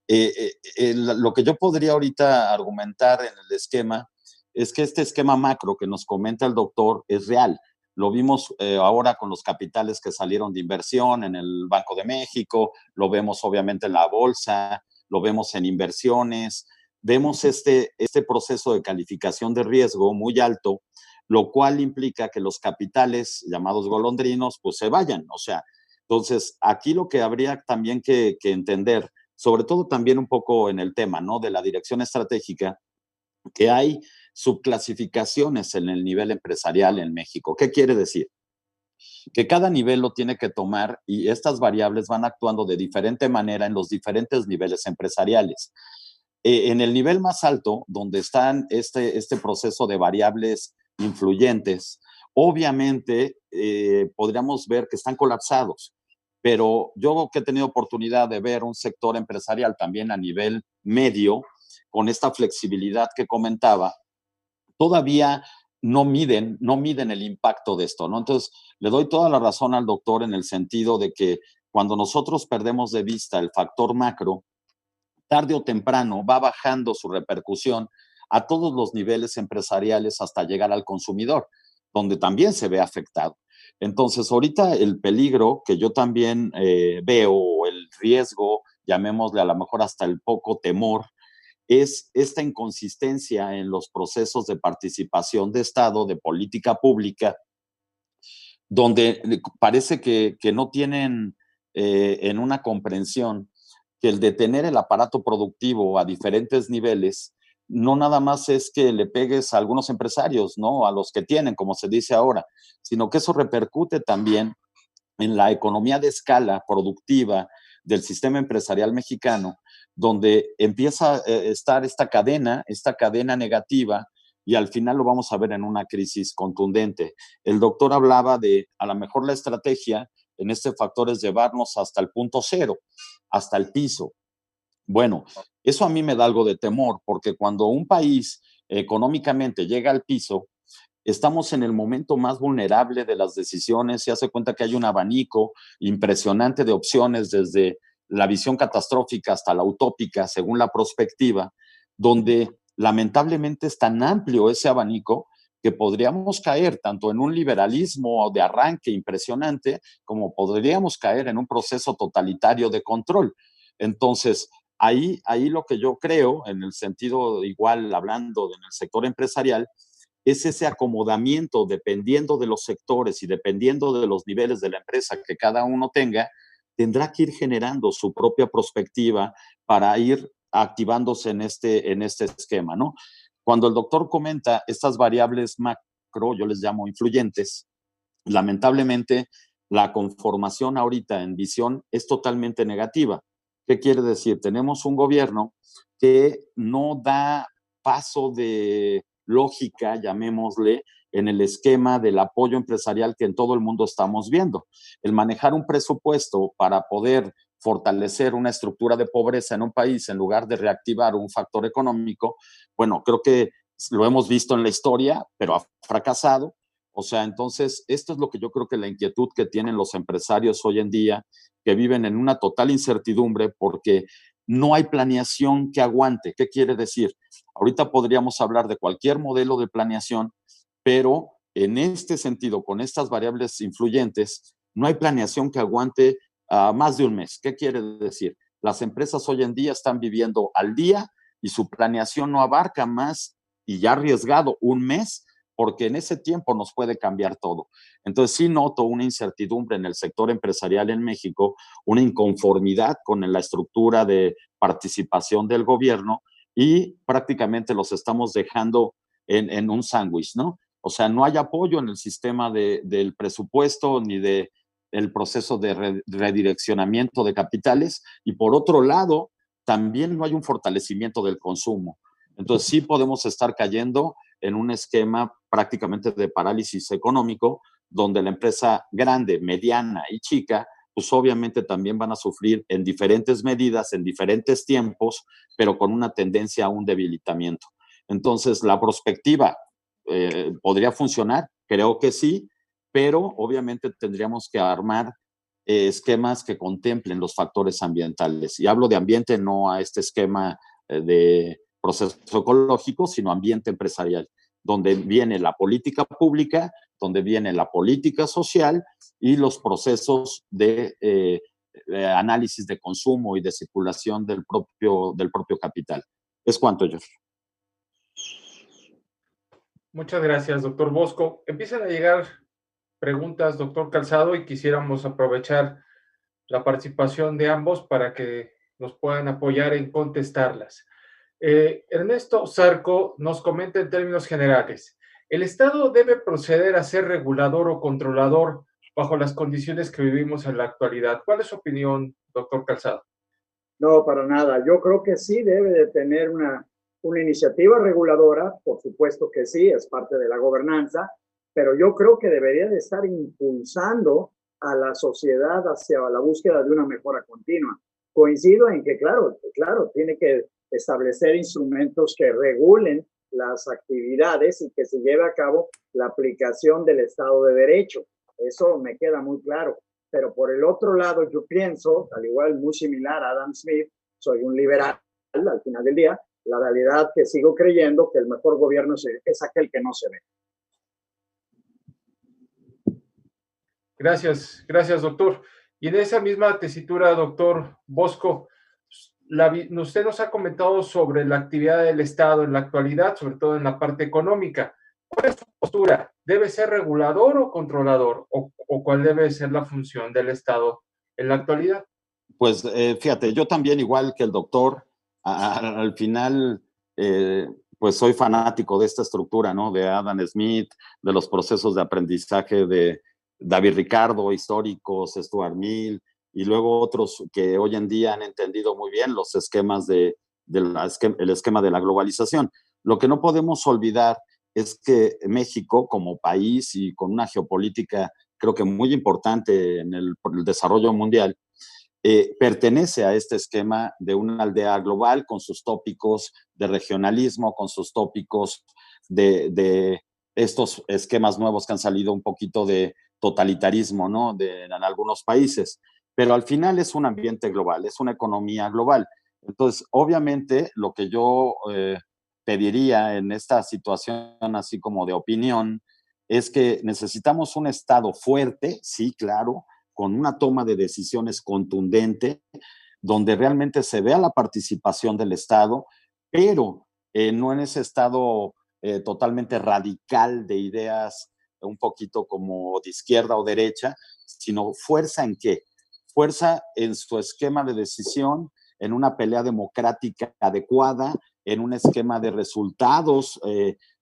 Lo que yo podría ahorita argumentar en el esquema es que este esquema macro que nos comenta el doctor es real. Lo vimos ahora con los capitales que salieron de inversión en el Banco de México, lo vemos obviamente en la bolsa, lo vemos en inversiones, vemos este proceso de calificación de riesgo muy alto, lo cual implica que los capitales llamados golondrinos pues se vayan. O sea, entonces aquí lo que habría también que entender, sobre todo también un poco en el tema, ¿no?, de la dirección estratégica, que hay subclasificaciones en el nivel empresarial en México. ¿Qué quiere decir? que cada nivel lo tiene que tomar y estas variables van actuando de diferente manera en los diferentes niveles empresariales. En el nivel más alto, donde están este proceso de variables influyentes, obviamente podríamos ver que están colapsados, pero yo que he tenido oportunidad de ver un sector empresarial también a nivel medio, con esta flexibilidad que comentaba, todavía no miden el impacto de esto, ¿no? Entonces, le doy toda la razón al doctor en el sentido de que cuando nosotros perdemos de vista el factor macro, tarde o temprano va bajando su repercusión a todos los niveles empresariales hasta llegar al consumidor, donde también se ve afectado. Entonces, ahorita el peligro que yo también veo, el riesgo, llamémosle a lo mejor hasta el poco temor, es esta inconsistencia en los procesos de participación de Estado, de política pública, donde parece que no tienen en una comprensión que el detener el aparato productivo a diferentes niveles no nada más es que le pegues a algunos empresarios, ¿no? A los que tienen, como se dice ahora, sino que eso repercute también en la economía de escala productiva del sistema empresarial mexicano, donde empieza a estar esta cadena negativa, y al final lo vamos a ver en una crisis contundente. El doctor hablaba de, a lo mejor la estrategia en este factor es llevarnos hasta el punto cero, hasta el piso. Bueno, eso a mí me da algo de temor, porque cuando un país económicamente llega al piso, estamos en el momento más vulnerable de las decisiones. Se hace cuenta que hay un abanico impresionante de opciones, desde la visión catastrófica hasta la utópica, según la perspectiva, donde lamentablemente es tan amplio ese abanico que podríamos caer tanto en un liberalismo de arranque impresionante como podríamos caer en un proceso totalitario de control. Entonces, ahí lo que yo creo, en el sentido igual hablando en el sector empresarial, es ese acomodamiento dependiendo de los sectores y dependiendo de los niveles de la empresa que cada uno tenga, tendrá que ir generando su propia perspectiva para ir activándose en este esquema, ¿no? Cuando el doctor comenta estas variables macro, yo les llamo influyentes, lamentablemente la conformación ahorita en visión es totalmente negativa. ¿Qué quiere decir? Tenemos un gobierno que no da paso de lógica, llamémosle, en el esquema del apoyo empresarial que en todo el mundo estamos viendo. El manejar un presupuesto para poder fortalecer una estructura de pobreza en un país en lugar de reactivar un factor económico, bueno, creo que lo hemos visto en la historia, pero ha fracasado. O sea, entonces, esto es lo que yo creo que la inquietud que tienen los empresarios hoy en día, que viven en una total incertidumbre porque no hay planeación que aguante. ¿Qué quiere decir? Ahorita podríamos hablar de cualquier modelo de planeación, pero en este sentido, con estas variables influyentes, no hay planeación que aguante más de un mes. ¿Qué quiere decir? Las empresas hoy en día están viviendo al día y su planeación no abarca más, y ya arriesgado, un mes, porque en ese tiempo nos puede cambiar todo. Entonces sí noto una incertidumbre en el sector empresarial en México, una inconformidad con la estructura de participación del gobierno, y prácticamente los estamos dejando en un sándwich, ¿no? O sea, no hay apoyo en el sistema del presupuesto ni de el proceso de redireccionamiento de capitales, y por otro lado, también no hay un fortalecimiento del consumo. Entonces sí podemos estar cayendo en un esquema prácticamente de parálisis económico, donde la empresa grande, mediana y chica, pues obviamente también van a sufrir en diferentes medidas, en diferentes tiempos, pero con una tendencia a un debilitamiento. Entonces, la perspectiva podría funcionar, creo que sí, pero obviamente tendríamos que armar esquemas que contemplen los factores ambientales. Y hablo de ambiente no a este esquema de proceso ecológico, sino ambiente empresarial, donde viene la política pública, donde viene la política social y los procesos de análisis de consumo y de circulación del propio capital. Es cuanto, yo. Muchas gracias, doctor Bosco. Empiezan a llegar preguntas, doctor Calzado, y quisiéramos aprovechar la participación de ambos para que nos puedan apoyar en contestarlas. Ernesto Zarco nos comenta en términos generales: ¿el Estado debe proceder a ser regulador o controlador bajo las condiciones que vivimos en la actualidad. ¿Cuál es su opinión, doctor Calzado? No, para nada. Yo creo que sí debe de tener una iniciativa reguladora, por supuesto que sí, es parte de la gobernanza, pero yo creo que debería de estar impulsando a la sociedad hacia la búsqueda de una mejora continua. Coincido en que, claro, tiene que establecer instrumentos que regulen las actividades y que se lleve a cabo la aplicación del Estado de Derecho. Eso me queda muy claro. Pero por el otro lado, yo pienso, al igual muy similar a Adam Smith, soy un liberal al final del día, la realidad que sigo creyendo que el mejor gobierno es aquel que no se ve. Gracias, doctor. Y en esa misma tesitura, doctor Bosco, usted nos ha comentado sobre la actividad del Estado en la actualidad, sobre todo en la parte económica. ¿Cuál es su postura? ¿Debe ser regulador o controlador? ¿O cuál debe ser la función del Estado en la actualidad? Pues fíjate, yo también, igual que el doctor, al final, pues soy fanático de esta estructura, ¿no? De Adam Smith, de los procesos de aprendizaje de David Ricardo, históricos, Stuart Mill, y luego otros que hoy en día han entendido muy bien los esquemas el esquema de la globalización. Lo que no podemos olvidar es que México, como país y con una geopolítica, creo que muy importante en el desarrollo mundial, pertenece a este esquema de una aldea global con sus tópicos de regionalismo, con sus tópicos de estos esquemas nuevos que han salido un poquito de totalitarismo, ¿no? En algunos países. Pero al final es un ambiente global, es una economía global. Entonces, obviamente, lo que yo pediría en esta situación, así como de opinión, es que necesitamos un Estado fuerte, sí, claro, con una toma de decisiones contundente, donde realmente se vea la participación del Estado, pero no en ese Estado totalmente radical de ideas un poquito como de izquierda o derecha, sino fuerza en qué? Fuerza en su esquema de decisión, en una pelea democrática adecuada, en un esquema de resultados,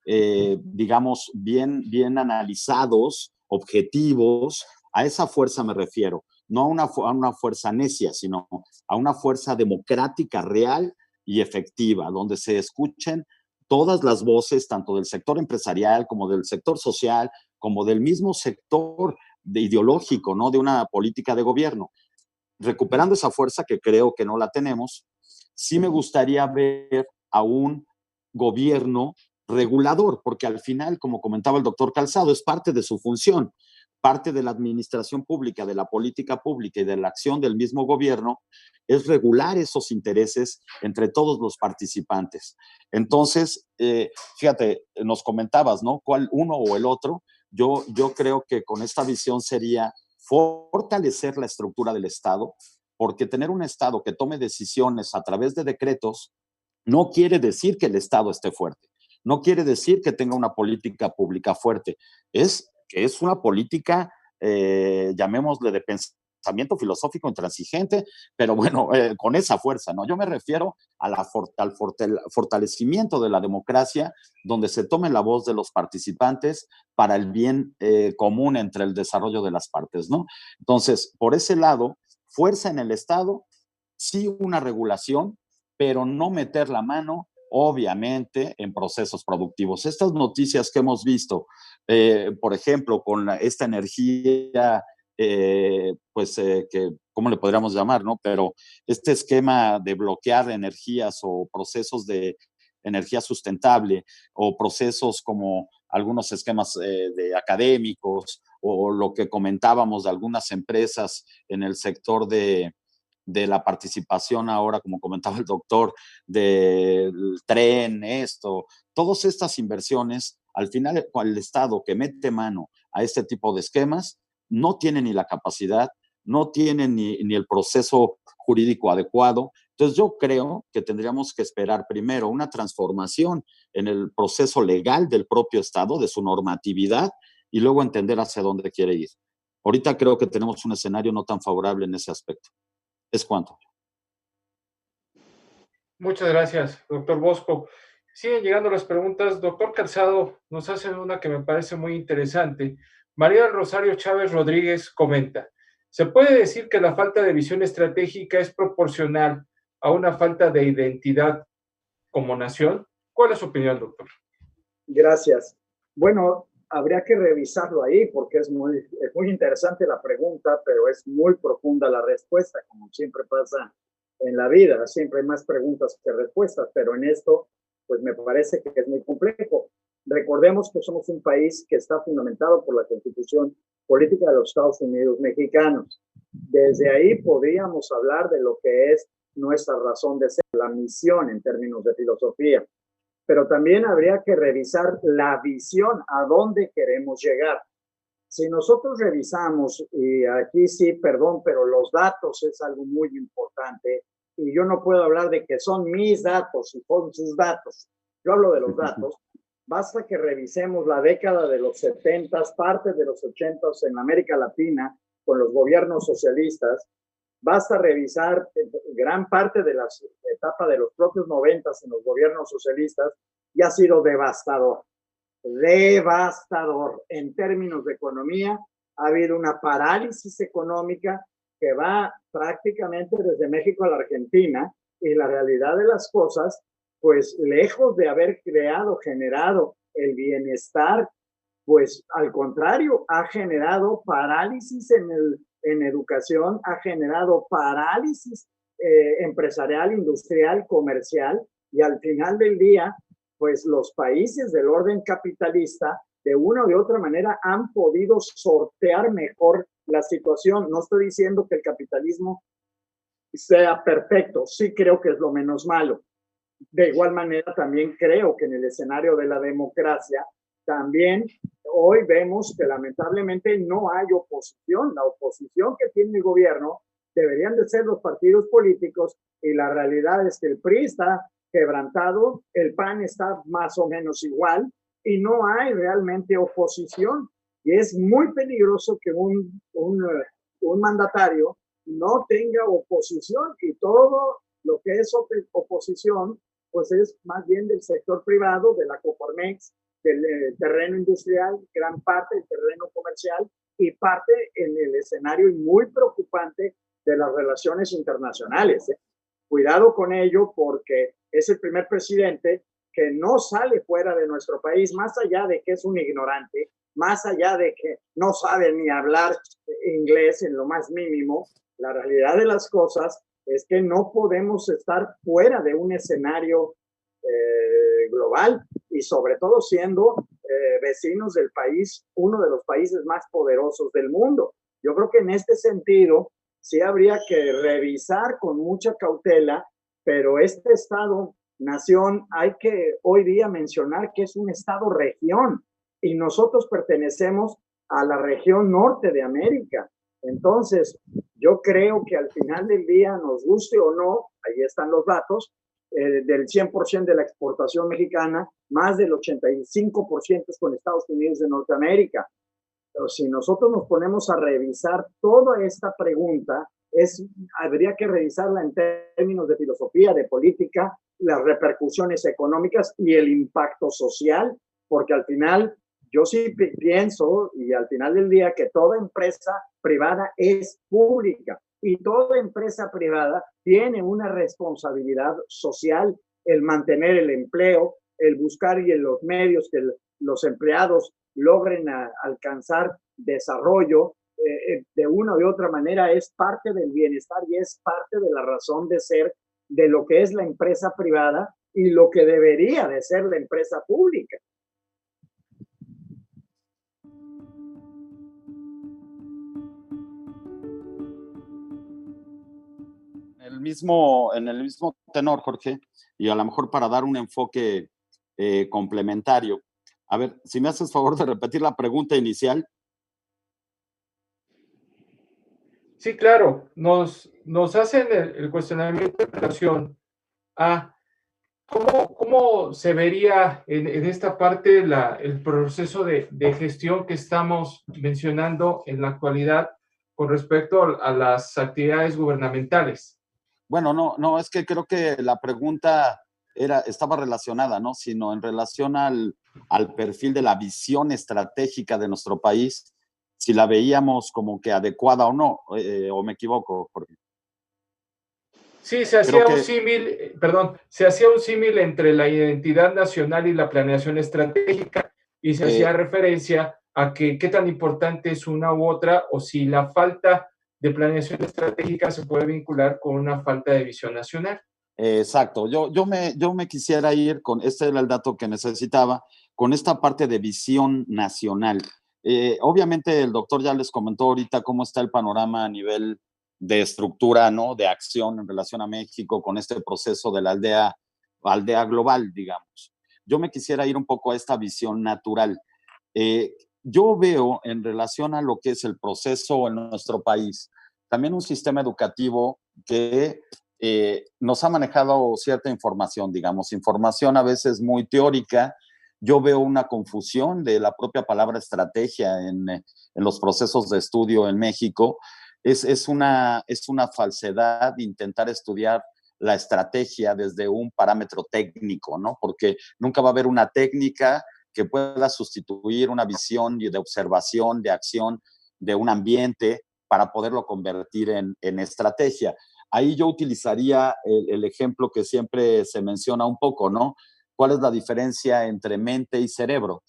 digamos, bien analizados, objetivos. A esa fuerza me refiero, no a una fuerza necia, sino a una fuerza democrática real y efectiva, donde se escuchen todas las voces, tanto del sector empresarial como del sector social, como del mismo sector ideológico, ¿no? De una política de gobierno. Recuperando esa fuerza, que creo que no la tenemos, sí me gustaría ver a un gobierno regulador, porque al final, como comentaba el doctor Calzado, es parte de su función, parte de la administración pública, de la política pública y de la acción del mismo gobierno, es regular esos intereses entre todos los participantes. Entonces, fíjate, nos comentabas, ¿no? ¿Cuál uno o el otro? Yo creo que con esta visión sería fortalecer la estructura del Estado, porque tener un Estado que tome decisiones a través de decretos no quiere decir que el Estado esté fuerte, no quiere decir que tenga una política pública fuerte, es que es una política, llamémosle de pensamiento filosófico intransigente, pero bueno, con esa fuerza, ¿no? Yo me refiero al fortalecimiento de la democracia, donde se tome la voz de los participantes para el bien común entre el desarrollo de las partes, ¿no? Entonces, por ese lado, fuerza en el Estado, sí una regulación, pero no meter la mano, obviamente, en procesos productivos. Estas noticias que hemos visto, por ejemplo, con esta energía, que, ¿cómo le podríamos llamar, no? Pero este esquema de bloquear energías o procesos de energía sustentable o procesos como algunos esquemas de académicos o lo que comentábamos de algunas empresas en el sector de la participación ahora, como comentaba el doctor, del tren, todas estas inversiones, al final el Estado que mete mano a este tipo de esquemas no tiene ni la capacidad, no tiene ni el proceso jurídico adecuado. Entonces yo creo que tendríamos que esperar primero una transformación en el proceso legal del propio Estado, de su normatividad, y luego entender hacia dónde quiere ir. Ahorita creo que tenemos un escenario no tan favorable en ese aspecto. Es cuanto. Muchas gracias, doctor Bosco. Siguen llegando las preguntas. Doctor Calzado nos hace una que me parece muy interesante. María del Rosario Chávez Rodríguez comenta, ¿se puede decir que la falta de visión estratégica es proporcional a una falta de identidad como nación? ¿Cuál es su opinión, doctor? Gracias. Bueno, habría que revisarlo ahí porque es muy interesante la pregunta, pero es muy profunda la respuesta, como siempre pasa en la vida. Siempre hay más preguntas que respuestas, pero en esto, pues me parece que es muy complejo. Recordemos que somos un país que está fundamentado por la Constitución Política de los Estados Unidos Mexicanos. Desde ahí podríamos hablar de lo que es nuestra razón de ser, la misión en términos de filosofía. Pero también habría que revisar la visión, a dónde queremos llegar. Si nosotros revisamos, y aquí sí, perdón, pero los datos es algo muy importante, y yo no puedo hablar de que son mis datos y son sus datos. Yo hablo de los datos. Basta que revisemos la década de los 70, parte de los 80 en América Latina, con los gobiernos socialistas. Basta revisar gran parte de la etapa de los propios 90 en los gobiernos socialistas y ha sido devastador. Devastador. En términos de economía, ha habido una parálisis económica que va prácticamente desde México a la Argentina, y la realidad de las cosas, pues lejos de haber generado el bienestar, pues al contrario, ha generado parálisis en educación, ha generado parálisis empresarial, industrial, comercial, y al final del día, pues los países del orden capitalista, de una u de otra manera, han podido sortear mejor la situación. No estoy diciendo que el capitalismo sea perfecto, sí creo que es lo menos malo. De igual manera, también creo que en el escenario de la democracia, también hoy vemos que lamentablemente no hay oposición. La oposición que tiene el gobierno deberían de ser los partidos políticos, y la realidad es que el PRI está quebrantado, el PAN está más o menos igual, y no hay realmente oposición. Y es muy peligroso que un mandatario no tenga oposición, y todo lo que es oposición pues es más bien del sector privado, de la Coparmex, del terreno industrial, gran parte del terreno comercial, y parte en el escenario muy preocupante de las relaciones internacionales. Cuidado con ello, porque es el primer presidente que no sale fuera de nuestro país, más allá de que es un ignorante, más allá de que no sabe ni hablar inglés en lo más mínimo. La realidad de las cosas es que no podemos estar fuera de un escenario global, y sobre todo siendo vecinos del país, uno de los países más poderosos del mundo. Yo creo que en este sentido sí habría que revisar con mucha cautela, pero este Estado-nación hay que hoy día mencionar que es un Estado-región, y nosotros pertenecemos a la región norte de América. Entonces, yo creo que al final del día, nos guste o no, ahí están los datos, del 100% de la exportación mexicana, más del 85% es con Estados Unidos de Norteamérica. Pero si nosotros nos ponemos a revisar toda esta pregunta, habría que revisarla en términos de filosofía, de política, las repercusiones económicas y el impacto social, porque al final yo sí pienso, y al final del día, que toda empresa privada es pública, y toda empresa privada tiene una responsabilidad social, el mantener el empleo, el buscar y en los medios que los empleados logren alcanzar desarrollo. De una u otra manera es parte del bienestar y es parte de la razón de ser de lo que es la empresa privada y lo que debería de ser la empresa pública. En el mismo tenor, Jorge, y a lo mejor para dar un enfoque complementario. A ver, si me haces favor de repetir la pregunta inicial. Sí, claro, nos hacen el cuestionamiento en relación a cómo se vería en esta parte el proceso de gestión que estamos mencionando en la actualidad con respecto a las actividades gubernamentales. Bueno, no, es que creo que la pregunta estaba relacionada, ¿no? Sino en relación al perfil de la visión estratégica de nuestro país si la veíamos como que adecuada o no, o me equivoco, Jorge. Sí, se Creo hacía un que símil, perdón, se hacía un símil entre la identidad nacional y la planeación estratégica y se hacía eh, referencia a que qué tan importante es una u otra o si la falta de planeación estratégica se puede vincular con una falta de visión nacional. exacto, yo me quisiera ir con, este era el dato que necesitaba, con esta parte de visión nacional. Obviamente el doctor ya les comentó ahorita cómo está el panorama a nivel de estructura, ¿no? De acción en relación a México con este proceso de la aldea global, digamos. Yo me quisiera ir un poco a esta visión natural. Yo veo en relación a lo que es el proceso en nuestro país, también un sistema educativo que nos ha manejado cierta información, digamos, información a veces muy teórica. Yo veo una confusión de la propia palabra estrategia en los procesos de estudio en México. Es una falsedad intentar estudiar la estrategia desde un parámetro técnico, ¿no? Porque nunca va a haber una técnica que pueda sustituir una visión de observación, de acción de un ambiente para poderlo convertir en estrategia. Ahí yo utilizaría el ejemplo que siempre se menciona un poco, ¿no? ¿Cuál es la diferencia entre mente y cerebro?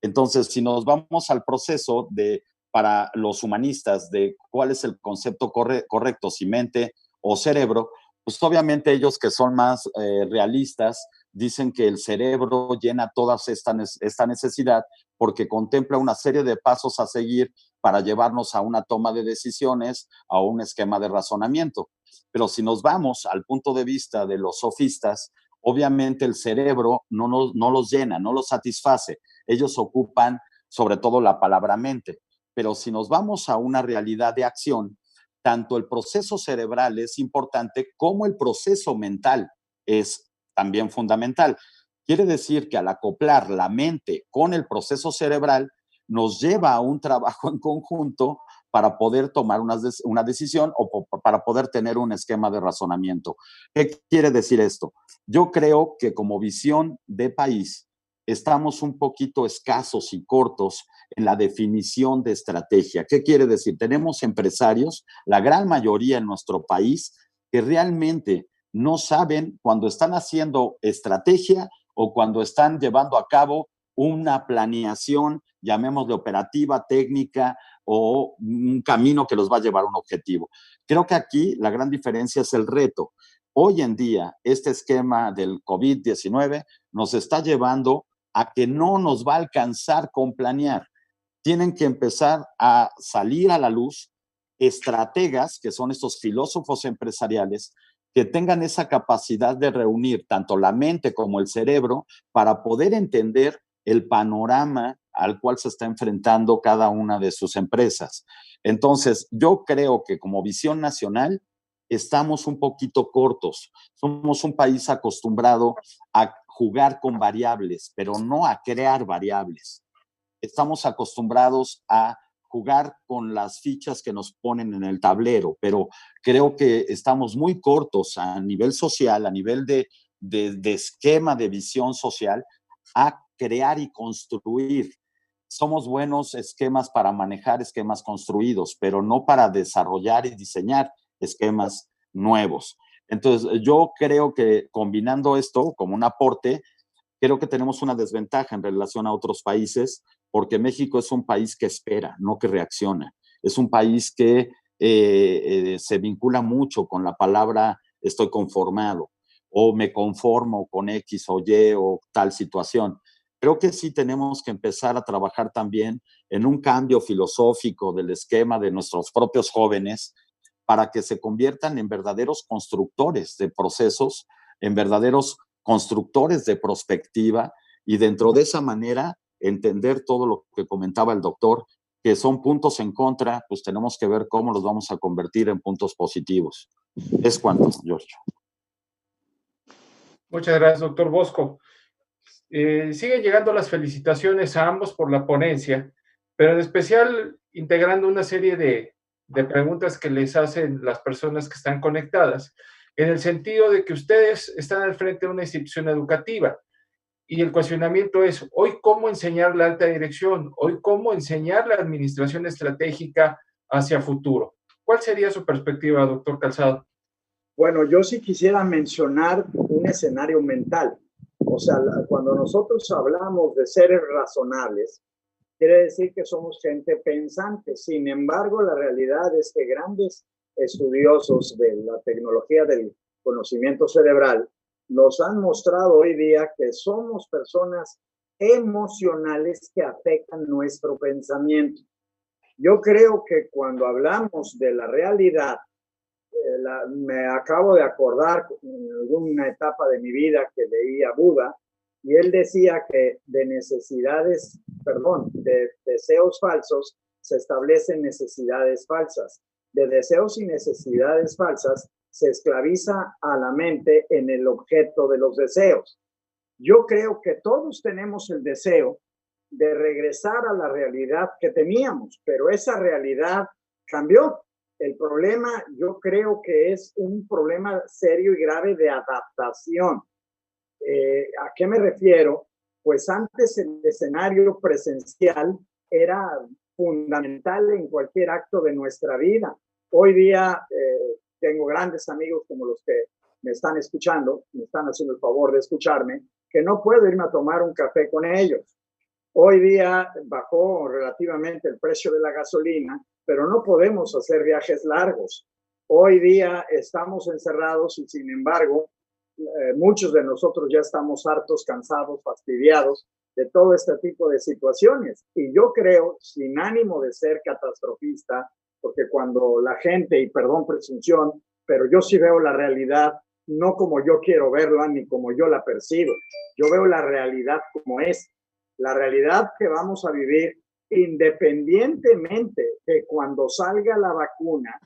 Entonces, si nos vamos al proceso de, para los humanistas, de cuál es el concepto correcto, si mente o cerebro, pues obviamente ellos que son más realistas dicen que el cerebro llena toda esta necesidad porque contempla una serie de pasos a seguir para llevarnos a una toma de decisiones, a un esquema de razonamiento. Pero si nos vamos al punto de vista de los sofistas, obviamente el cerebro no los llena, no los satisface. Ellos ocupan sobre todo la palabra mente. Pero si nos vamos a una realidad de acción, tanto el proceso cerebral es importante como el proceso mental es también fundamental. Quiere decir que al acoplar la mente con el proceso cerebral, nos lleva a un trabajo en conjunto para poder tomar una decisión o para poder tener un esquema de razonamiento. ¿Qué quiere decir esto? Yo creo que como visión de país estamos un poquito escasos y cortos en la definición de estrategia. ¿Qué quiere decir? Tenemos empresarios, la gran mayoría en nuestro país, que realmente no saben cuando están haciendo estrategia o cuando están llevando a cabo una planeación, llamémosle operativa, técnica o un camino que los va a llevar a un objetivo. Creo que aquí la gran diferencia es el reto. Hoy en día, este esquema del COVID-19 nos está llevando a que no nos va a alcanzar con planear. Tienen que empezar a salir a la luz estrategas, que son estos filósofos empresariales, que tengan esa capacidad de reunir tanto la mente como el cerebro para poder entender el panorama al cual se está enfrentando cada una de sus empresas. Entonces, yo creo que como visión nacional estamos un poquito cortos. Somos un país acostumbrado a jugar con variables, pero no a crear variables. Estamos acostumbrados a jugar con las fichas que nos ponen en el tablero, pero creo que estamos muy cortos a nivel social, a nivel de esquema de visión social, a crear y construir. Somos buenos esquemas para manejar esquemas construidos, pero no para desarrollar y diseñar esquemas nuevos. Entonces, yo creo que combinando esto como un aporte, creo que tenemos una desventaja en relación a otros países, porque México es un país que espera, no que reacciona. Es un país que se vincula mucho con la palabra estoy conformado o me conformo con X o Y o tal situación. Creo que sí tenemos que empezar a trabajar también en un cambio filosófico del esquema de nuestros propios jóvenes para que se conviertan en verdaderos constructores de procesos, en verdaderos constructores de prospectiva y dentro de esa manera entender todo lo que comentaba el doctor, que son puntos en contra, pues tenemos que ver cómo los vamos a convertir en puntos positivos. Es cuanto, George. Muchas gracias, doctor Bosco. Siguen llegando las felicitaciones a ambos por la ponencia, pero en especial integrando una serie de preguntas que les hacen las personas que están conectadas, en el sentido de que ustedes están al frente de una institución educativa Y el cuestionamiento es, hoy cómo enseñar la alta dirección, hoy cómo enseñar la administración estratégica hacia futuro. ¿Cuál sería su perspectiva, doctor Calzado? Bueno, yo sí quisiera mencionar un escenario mental. O sea, cuando nosotros hablamos de seres razonables, quiere decir que somos gente pensante. Sin embargo, la realidad es que grandes estudiosos de la tecnología del conocimiento cerebral nos han mostrado hoy día que somos personas emocionales que afectan nuestro pensamiento. Yo creo que cuando hablamos de la realidad, me acabo de acordar en alguna etapa de mi vida que leía Buda, y él decía que de deseos falsos se establecen necesidades falsas. De deseos y necesidades falsas se esclaviza a la mente en el objeto de los deseos. Yo creo que todos tenemos el deseo de regresar a la realidad que teníamos, pero esa realidad cambió. El problema, yo creo que es un problema serio y grave de adaptación. ¿A qué me refiero? Pues antes el escenario presencial era fundamental en cualquier acto de nuestra vida. Hoy día tengo grandes amigos como los que me están escuchando, me están haciendo el favor de escucharme, que no puedo irme a tomar un café con ellos. Hoy día bajó relativamente el precio de la gasolina, pero no podemos hacer viajes largos. Hoy día estamos encerrados y sin embargo, muchos de nosotros ya estamos hartos, cansados, fastidiados de todo este tipo de situaciones. Y yo creo, sin ánimo de ser catastrofista, porque cuando la gente, y perdón presunción, pero yo sí veo la realidad no como yo quiero verla ni como yo la percibo. Yo veo la realidad como es. La realidad que vamos a vivir independientemente de cuando salga la vacuna,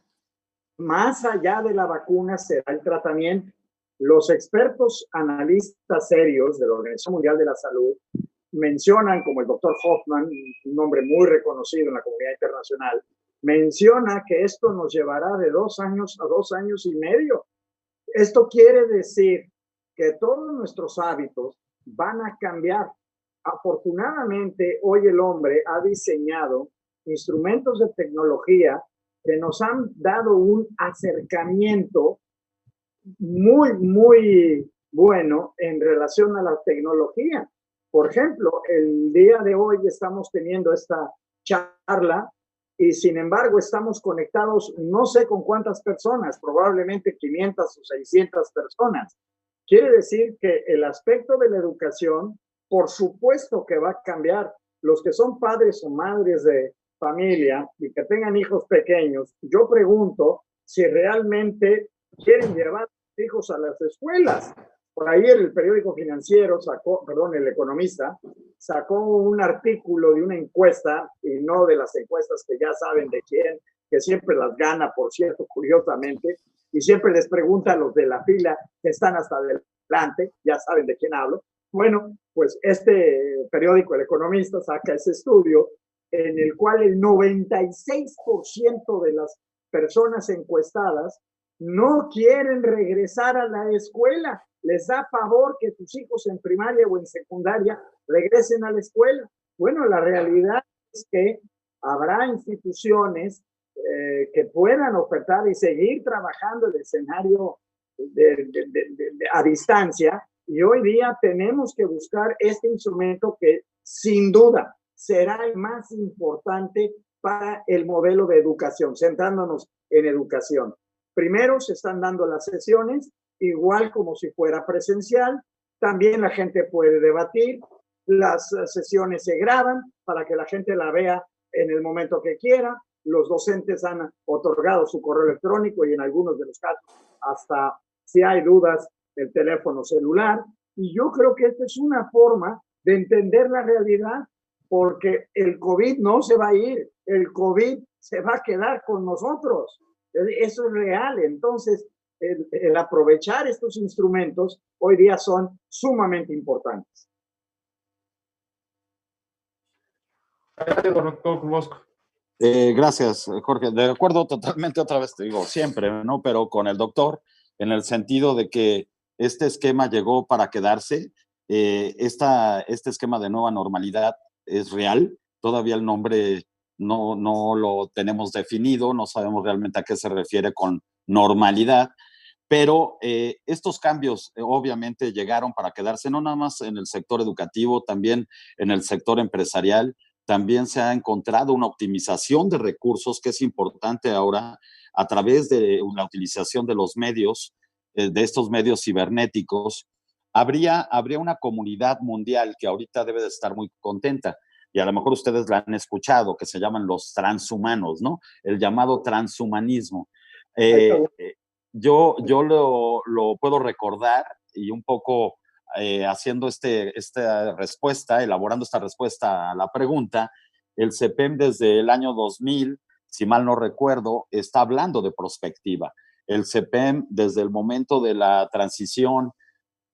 más allá de la vacuna será el tratamiento. Los expertos analistas serios de la Organización Mundial de la Salud mencionan, como el doctor Hoffman, un hombre muy reconocido en la comunidad internacional, menciona que esto nos llevará de 2 años a 2 años y medio. Esto quiere decir que todos nuestros hábitos van a cambiar. Afortunadamente, hoy el hombre ha diseñado instrumentos de tecnología que nos han dado un acercamiento muy bueno en relación a la tecnología. Por ejemplo, el día de hoy estamos teniendo esta charla y sin embargo estamos conectados no sé con cuántas personas, probablemente 500 o 600 personas. Quiere decir que el aspecto de la educación, por supuesto que va a cambiar. Los que son padres o madres de familia y que tengan hijos pequeños, yo pregunto si realmente quieren llevar a sus hijos a las escuelas. Por ahí el periódico financiero el Economista, sacó un artículo de una encuesta, y no de las encuestas que ya saben de quién, que siempre las gana, por cierto, curiosamente, y siempre les pregunta a los de la fila que están hasta adelante, ya saben de quién hablo. Bueno, pues este periódico, El Economista, saca ese estudio en el cual el 96% de las personas encuestadas no quieren regresar a la escuela. Les da pavor que tus hijos en primaria o en secundaria regresen a la escuela. Bueno, la realidad es que habrá instituciones que puedan ofertar y seguir trabajando el escenario a distancia, y hoy día tenemos que buscar este instrumento que sin duda será el más importante para el modelo de educación, centrándonos en educación. Primero se están dando las sesiones, igual como si fuera presencial. También la gente puede debatir. Las sesiones se graban para que la gente la vea en el momento que quiera. Los docentes han otorgado su correo electrónico y en algunos de los casos hasta, si hay dudas, el teléfono celular. Y yo creo que esta es una forma de entender la realidad, porque el COVID no se va a ir, el COVID se va a quedar con nosotros. Eso es real. Entonces, el aprovechar estos instrumentos hoy día son sumamente importantes. Adelante, doctor Bosco. Gracias, Jorge. De acuerdo totalmente, otra vez te digo, siempre, ¿no? Pero con el doctor, en el sentido de que este esquema llegó para quedarse este esquema de nueva normalidad es real, todavía el nombre no lo tenemos definido, no sabemos realmente a qué se refiere con normalidad, pero estos cambios obviamente llegaron para quedarse, no nada más en el sector educativo, también en el sector empresarial. También se ha encontrado una optimización de recursos que es importante ahora a través de la utilización de los medios, de estos medios cibernéticos. Habría una comunidad mundial que ahorita debe de estar muy contenta, y a lo mejor ustedes la han escuchado, que se llaman los transhumanos, ¿no? El llamado transhumanismo. Eh, yo lo puedo recordar y un poco haciendo esta respuesta, elaborando esta respuesta a la pregunta, el CEPEM desde el año 2000, si mal no recuerdo, está hablando de prospectiva. El CEPEM desde el momento de la transición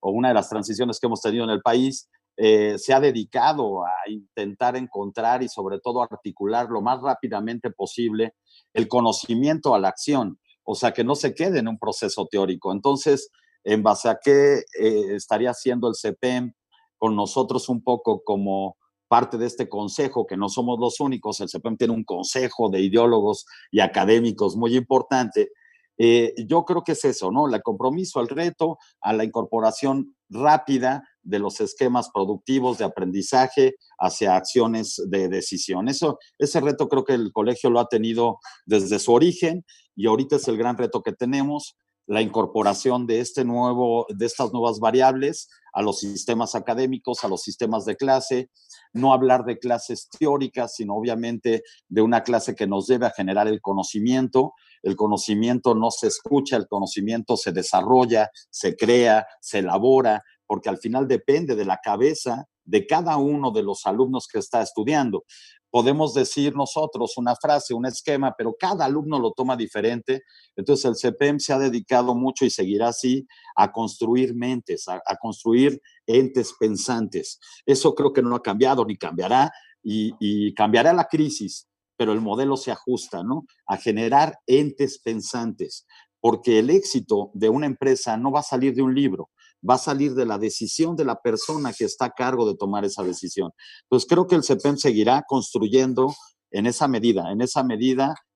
o una de las transiciones que hemos tenido en el país, se ha dedicado a intentar encontrar y sobre todo articular lo más rápidamente posible el conocimiento a la acción, o sea, que no se quede en un proceso teórico. Entonces, ¿en base a qué estaría haciendo el CEPEM con nosotros un poco como parte de este consejo, que no somos los únicos? El CEPEM tiene un consejo de ideólogos y académicos muy importante. Yo creo que es eso, ¿no? El compromiso al reto, a la incorporación rápida de los esquemas productivos de aprendizaje hacia acciones de decisión. Ese reto creo que el colegio lo ha tenido desde su origen y ahorita es el gran reto que tenemos, la incorporación de estas nuevas variables a los sistemas académicos, a los sistemas de clase, no hablar de clases teóricas, sino obviamente de una clase que nos debe a generar el conocimiento. El conocimiento no se escucha, el conocimiento se desarrolla, se crea, se elabora, porque al final depende de la cabeza de cada uno de los alumnos que está estudiando. Podemos decir nosotros una frase, un esquema, pero cada alumno lo toma diferente. Entonces el CEPEM se ha dedicado mucho y seguirá así a construir mentes, construir entes pensantes. Eso creo que no ha cambiado ni cambiará, y cambiará la crisis, pero el modelo se ajusta, ¿no? A generar entes pensantes, porque el éxito de una empresa no va a salir de un libro, va a salir de la decisión de la persona que está a cargo de tomar esa decisión. Entonces creo que el CEPEM seguirá construyendo en esa medida,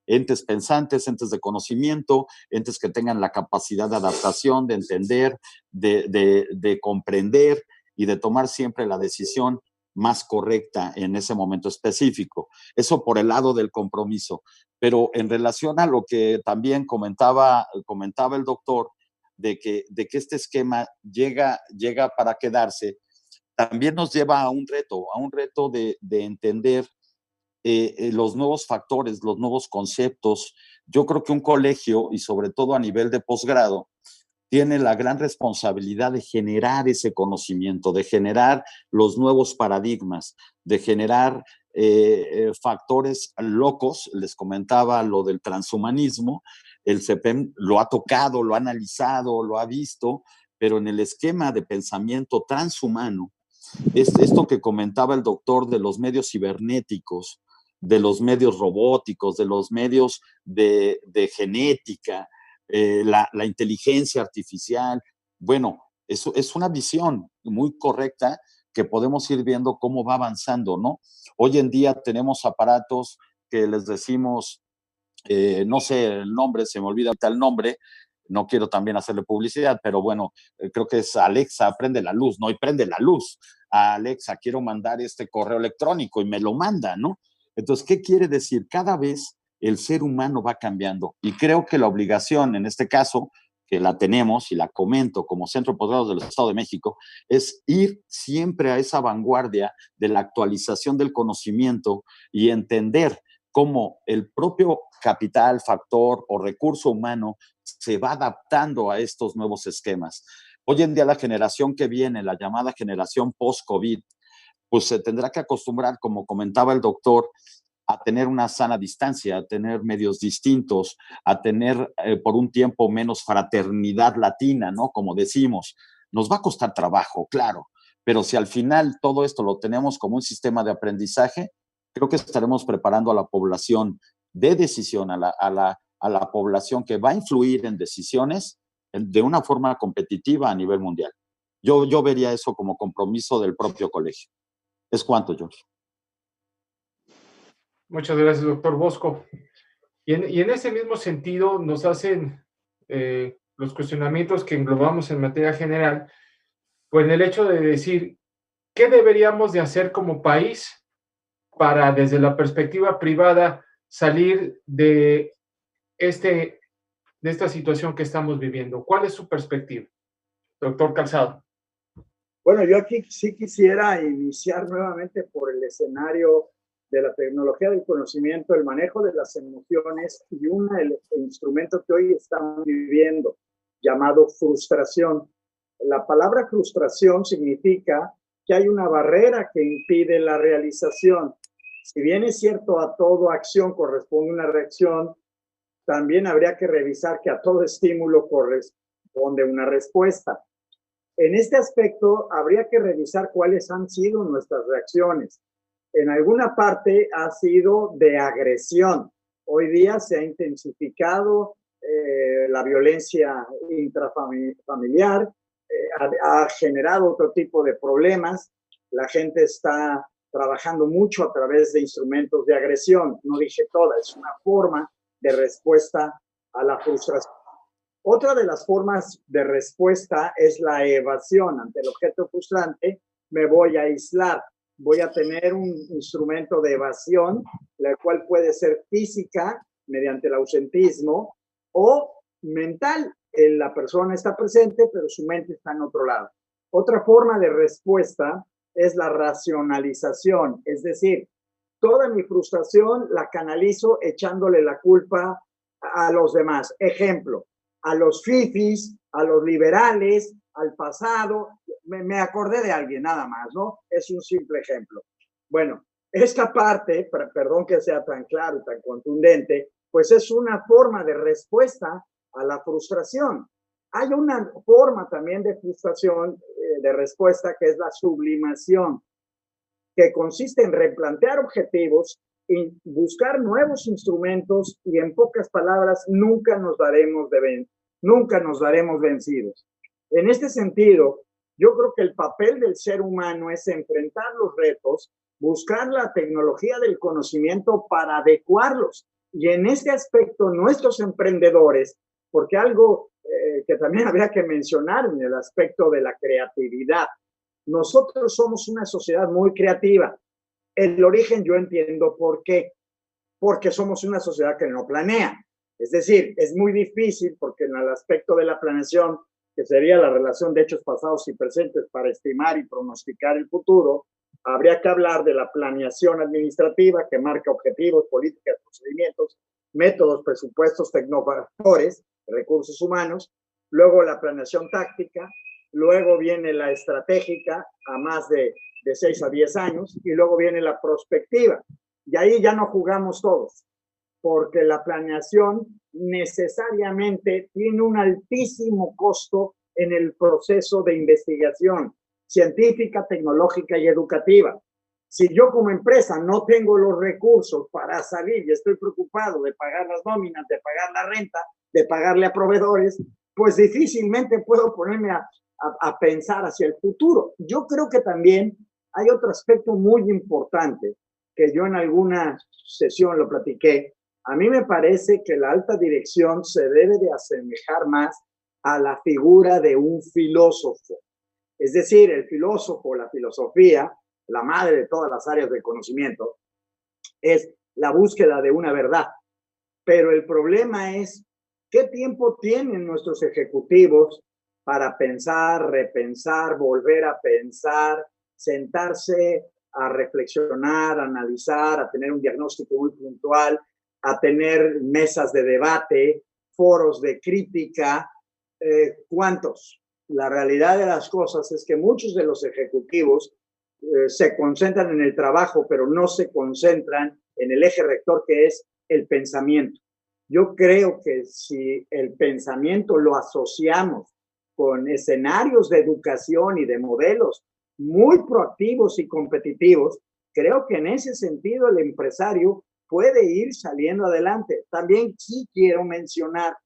entes pensantes, entes de conocimiento, entes que tengan la capacidad de adaptación, de entender, de comprender y de tomar siempre la decisión más correcta en ese momento específico. Eso por el lado del compromiso. Pero en relación a lo que también comentaba el doctor, de que este esquema llega para quedarse, también nos lleva a un reto de entender los nuevos factores, los nuevos conceptos. Yo creo que un colegio, y sobre todo a nivel de posgrado, tiene la gran responsabilidad de generar ese conocimiento, de generar los nuevos paradigmas, de generar factores locos. Les comentaba lo del transhumanismo, el CEPEM lo ha tocado, lo ha analizado, lo ha visto, pero en el esquema de pensamiento transhumano, esto que comentaba el doctor de los medios cibernéticos, de los medios robóticos, de los medios de genética, la inteligencia artificial. Bueno, eso es una visión muy correcta que podemos ir viendo cómo va avanzando, ¿no? Hoy en día tenemos aparatos que les decimos, no sé el nombre, se me olvida el nombre, no quiero también hacerle publicidad, pero bueno, creo que es Alexa, prende la luz, ¿no? Y prende la luz. A Alexa, quiero mandar este correo electrónico y me lo manda, ¿no? Entonces, ¿qué quiere decir? Cada vez el ser humano va cambiando y creo que la obligación, en este caso, que la tenemos y la comento como Centro de Posgrados del Estado de México, es ir siempre a esa vanguardia de la actualización del conocimiento y entender cómo el propio capital, factor o recurso humano se va adaptando a estos nuevos esquemas. Hoy en día la generación que viene, la llamada generación post-COVID, pues se tendrá que acostumbrar, como comentaba el doctor, a tener una sana distancia, a tener medios distintos, a tener por un tiempo menos fraternidad latina, ¿no? Como decimos, nos va a costar trabajo, claro, pero si al final todo esto lo tenemos como un sistema de aprendizaje, creo que estaremos preparando a la población de decisión, a la población que va a influir en decisiones de una forma competitiva a nivel mundial. Yo vería eso como compromiso del propio colegio. Es cuanto, George. Muchas gracias, doctor Bosco. Y en ese mismo sentido nos hacen los cuestionamientos que englobamos en materia general, pues en el hecho de decir, ¿qué deberíamos de hacer como país para, desde la perspectiva privada, salir de esta situación que estamos viviendo? ¿Cuál es su perspectiva, doctor Calzado? Bueno, yo aquí sí quisiera iniciar nuevamente por el escenario de la tecnología del conocimiento, el manejo de las emociones y el instrumento que hoy estamos viviendo, llamado frustración. La palabra frustración significa que hay una barrera que impide la realización. Si bien es cierto, a toda acción corresponde una reacción, también habría que revisar que a todo estímulo corresponde una respuesta. En este aspecto, habría que revisar cuáles han sido nuestras reacciones. En alguna parte ha sido de agresión. Hoy día se ha intensificado la violencia intrafamiliar, ha generado otro tipo de problemas. La gente está trabajando mucho a través de instrumentos de agresión. No dije toda, es una forma de respuesta a la frustración. Otra de las formas de respuesta es la evasión. Ante el objeto frustrante, me voy a aislar. Voy a tener un instrumento de evasión, la cual puede ser física, mediante el ausentismo, o mental. La persona está presente, pero su mente está en otro lado. Otra forma de respuesta es la racionalización, es decir, toda mi frustración la canalizo echándole la culpa a los demás. Ejemplo, a los fifis, a los liberales, al pasado. Me acordé de alguien nada más, ¿no? Es un simple ejemplo. Bueno, esta parte, perdón que sea tan claro y tan contundente, pues es una forma de respuesta a la frustración. Hay una forma también de frustración, de respuesta, que es la sublimación, que consiste en replantear objetivos y buscar nuevos instrumentos, y en pocas palabras, nunca nos daremos vencidos. En este sentido, yo creo que el papel del ser humano es enfrentar los retos, buscar la tecnología del conocimiento para adecuarlos. Y en este aspecto, nuestros emprendedores, porque algo que también habría que mencionar en el aspecto de la creatividad, nosotros somos una sociedad muy creativa. El origen yo entiendo por qué. Porque somos una sociedad que no planea. Es decir, es muy difícil porque en el aspecto de la planeación, que sería la relación de hechos pasados y presentes para estimar y pronosticar el futuro, habría que hablar de la planeación administrativa, que marca objetivos, políticas, procedimientos, métodos, presupuestos, tecnofactores, recursos humanos, luego la planeación táctica, luego viene la estratégica a más de 6 a 10 años, y luego viene la prospectiva. Y ahí ya no jugamos todos, porque la planeación necesariamente tiene un altísimo costo en el proceso de investigación científica, tecnológica y educativa. Si yo como empresa no tengo los recursos para salir y estoy preocupado de pagar las nóminas, de pagar la renta, de pagarle a proveedores, pues difícilmente puedo ponerme a pensar hacia el futuro. Yo creo que también hay otro aspecto muy importante que yo en alguna sesión lo platiqué. A mí me parece que la alta dirección se debe de asemejar más a la figura de un filósofo. Es decir, el filósofo, la filosofía, la madre de todas las áreas del conocimiento, es la búsqueda de una verdad. Pero el problema es, ¿qué tiempo tienen nuestros ejecutivos para pensar, repensar, volver a pensar, sentarse a reflexionar, a analizar, a tener un diagnóstico muy puntual, a tener mesas de debate, foros de crítica? ¿Cuántos? La realidad de las cosas es que muchos de los ejecutivos se concentran en el trabajo, pero no se concentran en el eje rector, que es el pensamiento. Yo creo que si el pensamiento lo asociamos con escenarios de educación y de modelos muy proactivos y competitivos, creo que en ese sentido el empresario puede ir saliendo adelante. También sí quiero mencionar,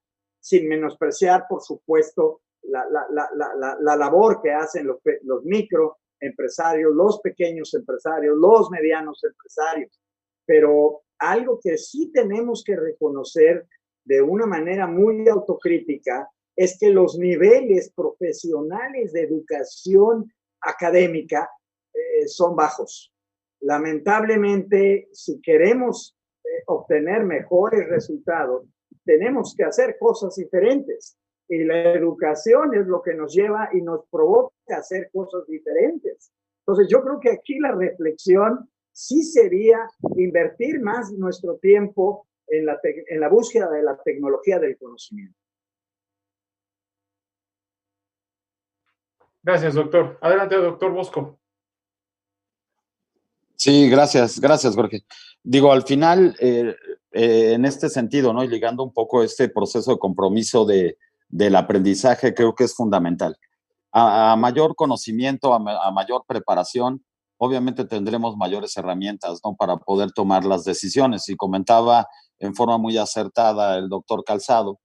sin menospreciar, por supuesto, la labor que hacen los microempresarios, los pequeños empresarios, los medianos empresarios. Pero algo que sí tenemos que reconocer de una manera muy autocrítica es que los niveles profesionales de educación académica son bajos. Lamentablemente, si queremos obtener mejores resultados, tenemos que hacer cosas diferentes. Y la educación es lo que nos lleva y nos provoca a hacer cosas diferentes. Entonces, yo creo que aquí la reflexión sí sería invertir más nuestro tiempo en la búsqueda de la tecnología del conocimiento. Gracias, doctor. Adelante, doctor Bosco. Sí, gracias, Jorge. Digo, al final, en este sentido, ¿no? Y ligando un poco este proceso de compromiso del aprendizaje, creo que es fundamental. A mayor conocimiento, a mayor preparación, obviamente tendremos mayores herramientas, ¿no? Para poder tomar las decisiones. Y comentaba en forma muy acertada el doctor Calzado,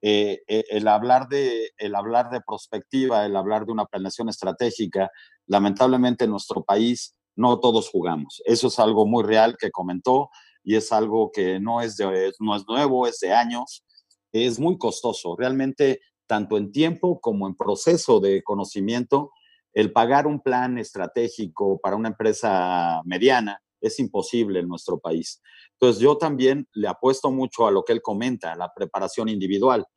el hablar de prospectiva, el hablar de una planeación estratégica, lamentablemente en nuestro país no todos jugamos. Eso es algo muy real que comentó y es algo que no es nuevo, es de años. Es muy costoso, realmente, tanto en tiempo como en proceso de conocimiento. El pagar un plan estratégico para una empresa mediana es imposible en nuestro país. Entonces, yo también le apuesto mucho a lo que él comenta, la preparación individual.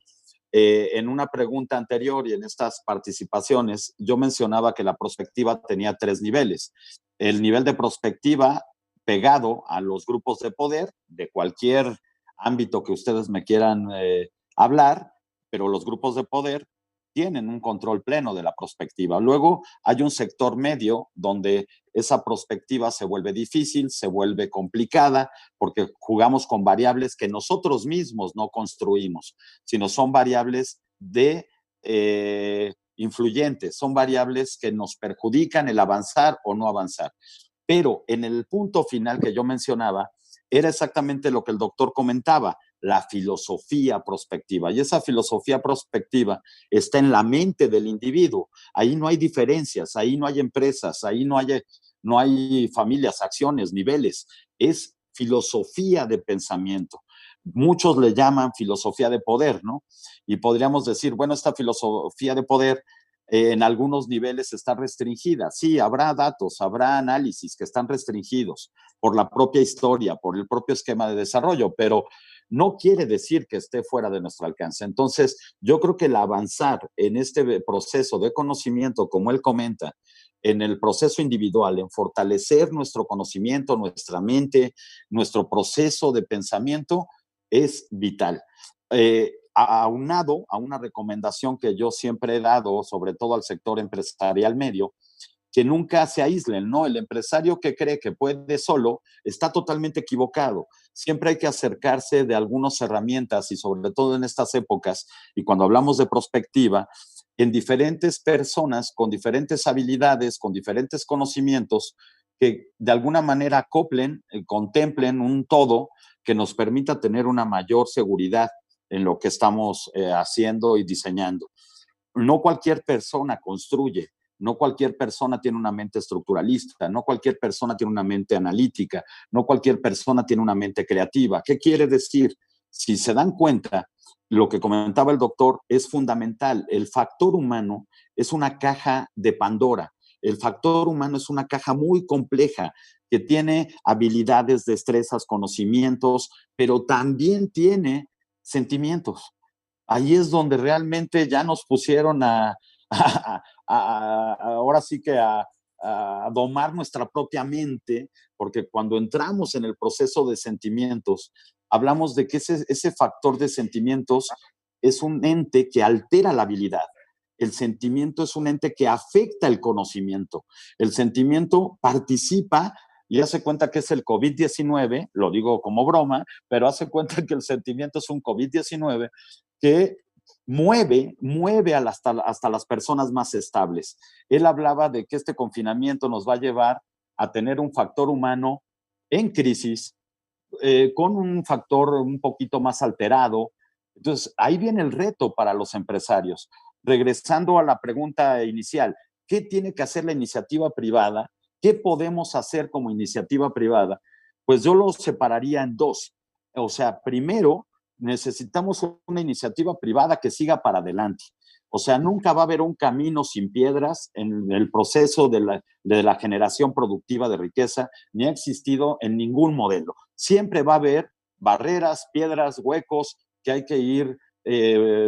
En una pregunta anterior y en estas participaciones, yo mencionaba que la prospectiva tenía 3 niveles. El nivel de prospectiva pegado a los grupos de poder de cualquier ámbito que ustedes me quieran hablar, pero los grupos de poder tienen un control pleno de la prospectiva. Luego hay un sector medio donde esa prospectiva se vuelve difícil, se vuelve complicada, porque jugamos con variables que nosotros mismos no construimos, sino son variables influyentes, son variables que nos perjudican el avanzar o no avanzar. Pero en el punto final que yo mencionaba, era exactamente lo que el doctor comentaba, la filosofía prospectiva. Y esa filosofía prospectiva está en la mente del individuo. Ahí no hay diferencias, ahí no hay empresas, ahí no hay familias, acciones, niveles. Es filosofía de pensamiento. Muchos le llaman filosofía de poder, ¿no? Y podríamos decir, bueno, esta filosofía de poder en algunos niveles está restringida. Sí, habrá datos, habrá análisis que están restringidos por la propia historia, por el propio esquema de desarrollo, pero no quiere decir que esté fuera de nuestro alcance. Entonces, yo creo que el avanzar en este proceso de conocimiento, como él comenta, en el proceso individual, en fortalecer nuestro conocimiento, nuestra mente, nuestro proceso de pensamiento, es vital. Aunado a una recomendación que yo siempre he dado, sobre todo al sector empresarial medio, que nunca se aíslen, ¿no? El empresario que cree que puede solo está totalmente equivocado. Siempre hay que acercarse de algunas herramientas y sobre todo en estas épocas, y cuando hablamos de prospectiva, en diferentes personas con diferentes habilidades, con diferentes conocimientos, que de alguna manera acoplen, contemplen un todo que nos permita tener una mayor seguridad en lo que estamos haciendo y diseñando. No cualquier persona construye, no cualquier persona tiene una mente estructuralista, no cualquier persona tiene una mente analítica, no cualquier persona tiene una mente creativa. ¿Qué quiere decir? Si se dan cuenta, lo que comentaba el doctor es fundamental. El factor humano es una caja de Pandora. El factor humano es una caja muy compleja que tiene habilidades, destrezas, conocimientos, pero también tiene sentimientos. Ahí es donde realmente ya nos pusieron ahora sí que a domar nuestra propia mente, porque cuando entramos en el proceso de sentimientos, hablamos de que ese factor de sentimientos es un ente que altera la habilidad. El sentimiento es un ente que afecta el conocimiento. El sentimiento participa y hace cuenta que es el COVID-19, lo digo como broma, pero hace cuenta que el sentimiento es un COVID-19 que mueve hasta las personas más estables. Él hablaba de que este confinamiento nos va a llevar a tener un factor humano en crisis, con un factor un poquito más alterado. Entonces, ahí viene el reto para los empresarios. regresando a la pregunta inicial, ¿qué tiene que hacer la iniciativa privada? ¿Qué podemos hacer como iniciativa privada? Pues yo lo separaría en dos. O sea, primero, necesitamos una iniciativa privada que siga para adelante. O sea, nunca va a haber un camino sin piedras en el proceso de la generación productiva de riqueza, ni ha existido en ningún modelo. Siempre va a haber barreras, piedras, huecos que hay que ir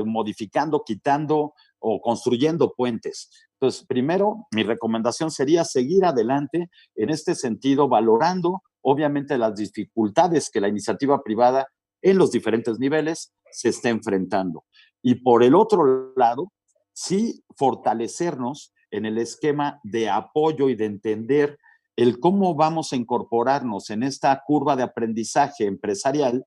modificando, quitando o construyendo puentes. Entonces, primero, mi recomendación sería seguir adelante en este sentido, valorando obviamente las dificultades que la iniciativa privada en los diferentes niveles se está enfrentando. Y por el otro lado, sí fortalecernos en el esquema de apoyo y de entender el cómo vamos a incorporarnos en esta curva de aprendizaje empresarial,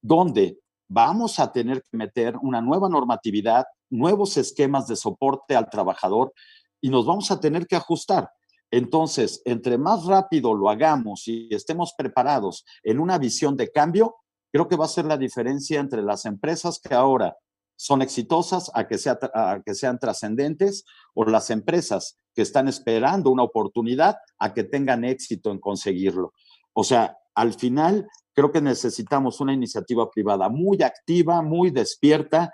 donde vamos a tener que meter una nueva normatividad, nuevos esquemas de soporte al trabajador y nos vamos a tener que ajustar. Entonces, entre más rápido lo hagamos y estemos preparados en una visión de cambio, creo que va a ser la diferencia entre las empresas que ahora son exitosas a que sean trascendentes, o las empresas que están esperando una oportunidad a que tengan éxito en conseguirlo. O sea, al final creo que necesitamos una iniciativa privada muy activa, muy despierta,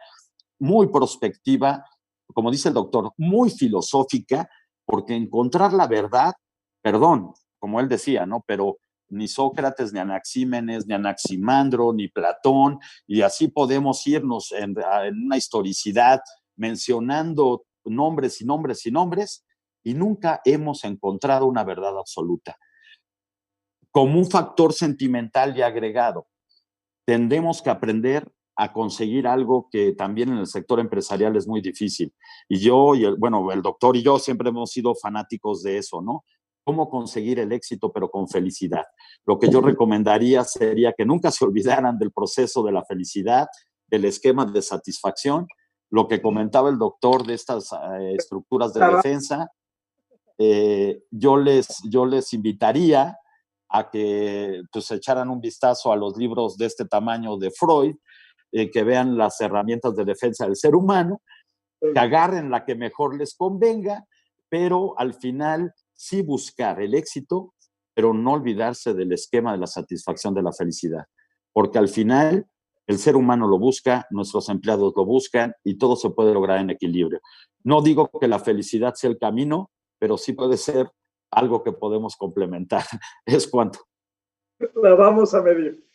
muy prospectiva, como dice el doctor, muy filosófica, porque encontrar la verdad, perdón, como él decía, ¿no? Pero ni Sócrates, ni Anaxímenes, ni Anaximandro, ni Platón, y así podemos irnos en una historicidad mencionando nombres y nombres y nombres, y nunca hemos encontrado una verdad absoluta. Como un factor sentimental y agregado, tendemos que aprender a conseguir algo que también en el sector empresarial es muy difícil. Y yo, el doctor y yo siempre hemos sido fanáticos de eso, ¿no? Cómo conseguir el éxito, pero con felicidad. Lo que yo recomendaría sería que nunca se olvidaran del proceso de la felicidad, del esquema de satisfacción, lo que comentaba el doctor de estas estructuras de defensa. Yo les invitaría a que pues echaran un vistazo a los libros de este tamaño de Freud, que vean las herramientas de defensa del ser humano, que agarren la que mejor les convenga, pero al final sí buscar el éxito, pero no olvidarse del esquema de la satisfacción de la felicidad, porque al final el ser humano lo busca, nuestros empleados lo buscan y todo se puede lograr en equilibrio. No digo que la felicidad sea el camino, pero sí puede ser algo que podemos complementar. Es cuanto. La vamos a medir.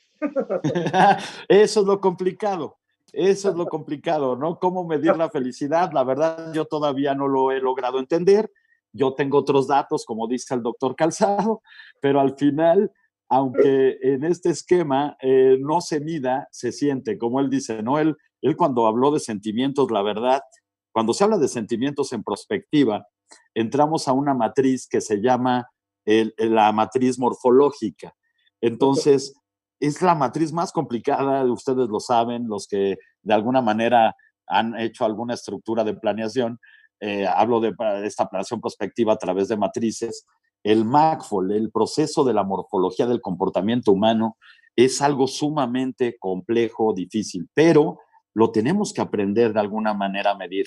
Eso es lo complicado. Eso es lo complicado, ¿no? ¿Cómo medir la felicidad? La verdad, yo todavía no lo he logrado entender. Yo tengo otros datos, como dice el doctor Calzado, pero al final, aunque en este esquema no se mida, se siente, como él dice, ¿no? Él cuando habló de sentimientos, la verdad, cuando se habla de sentimientos en prospectiva, entramos a una matriz que se llama la matriz morfológica. Entonces, es la matriz más complicada, ustedes lo saben, los que de alguna manera han hecho alguna estructura de planeación. Hablo de esta planeación prospectiva a través de matrices. El MACFOL, el proceso de la morfología del comportamiento humano, es algo sumamente complejo, difícil, pero lo tenemos que aprender de alguna manera a medir.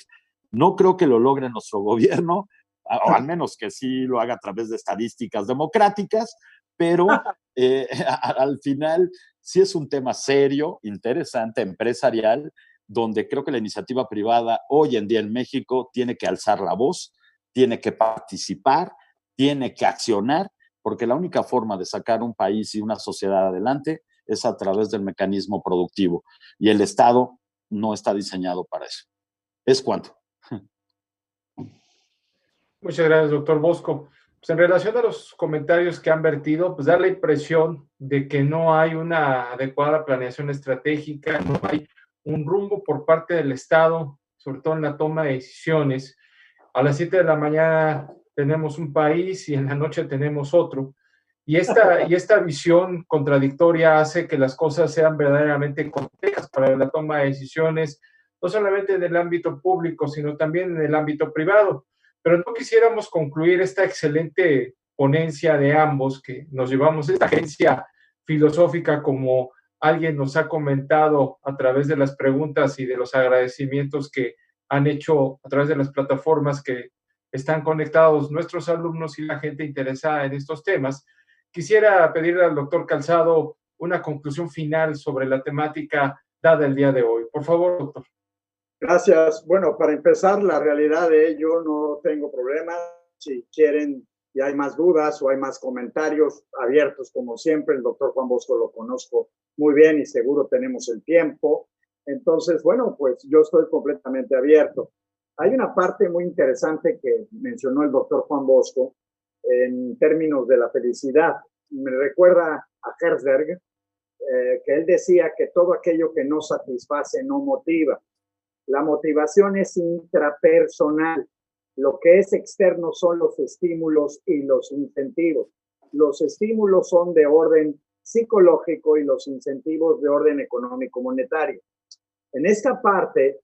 No creo que lo logre nuestro gobierno, o al menos que sí lo haga a través de estadísticas democráticas, pero al final sí es un tema serio, interesante, empresarial, donde creo que la iniciativa privada hoy en día en México tiene que alzar la voz, tiene que participar, tiene que accionar, porque la única forma de sacar un país y una sociedad adelante es a través del mecanismo productivo, y el Estado no está diseñado para eso. Es cuanto. Muchas gracias, doctor Bosco. Pues en relación a los comentarios que han vertido, pues da la impresión de que no hay una adecuada planeación estratégica, no hay un rumbo por parte del Estado, sobre todo en la toma de decisiones. A las 7 de la mañana tenemos un país y en la noche tenemos otro. Y esta visión contradictoria hace que las cosas sean verdaderamente complejas para la toma de decisiones, no solamente en el ámbito público, sino también en el ámbito privado. Pero no quisiéramos concluir esta excelente ponencia de ambos, que nos llevamos esta agencia filosófica, como alguien nos ha comentado a través de las preguntas y de los agradecimientos que han hecho a través de las plataformas que están conectados nuestros alumnos y la gente interesada en estos temas. Quisiera pedirle al doctor Calzado una conclusión final sobre la temática dada el día de hoy. Por favor, doctor. Gracias. Bueno, para empezar, la realidad de ello no tengo problema. Si quieren y hay más dudas o hay más comentarios abiertos, como siempre, el doctor Juan Bosco lo conozco muy bien y seguro tenemos el tiempo. Entonces, bueno, pues yo estoy completamente abierto. Hay una parte muy interesante que mencionó el doctor Juan Bosco en términos de la felicidad. Me recuerda a Herzberg, que él decía que todo aquello que no satisface no motiva. La motivación es intrapersonal. Lo que es externo son los estímulos y los incentivos. Los estímulos son de orden psicológico y los incentivos de orden económico-monetario. En esta parte,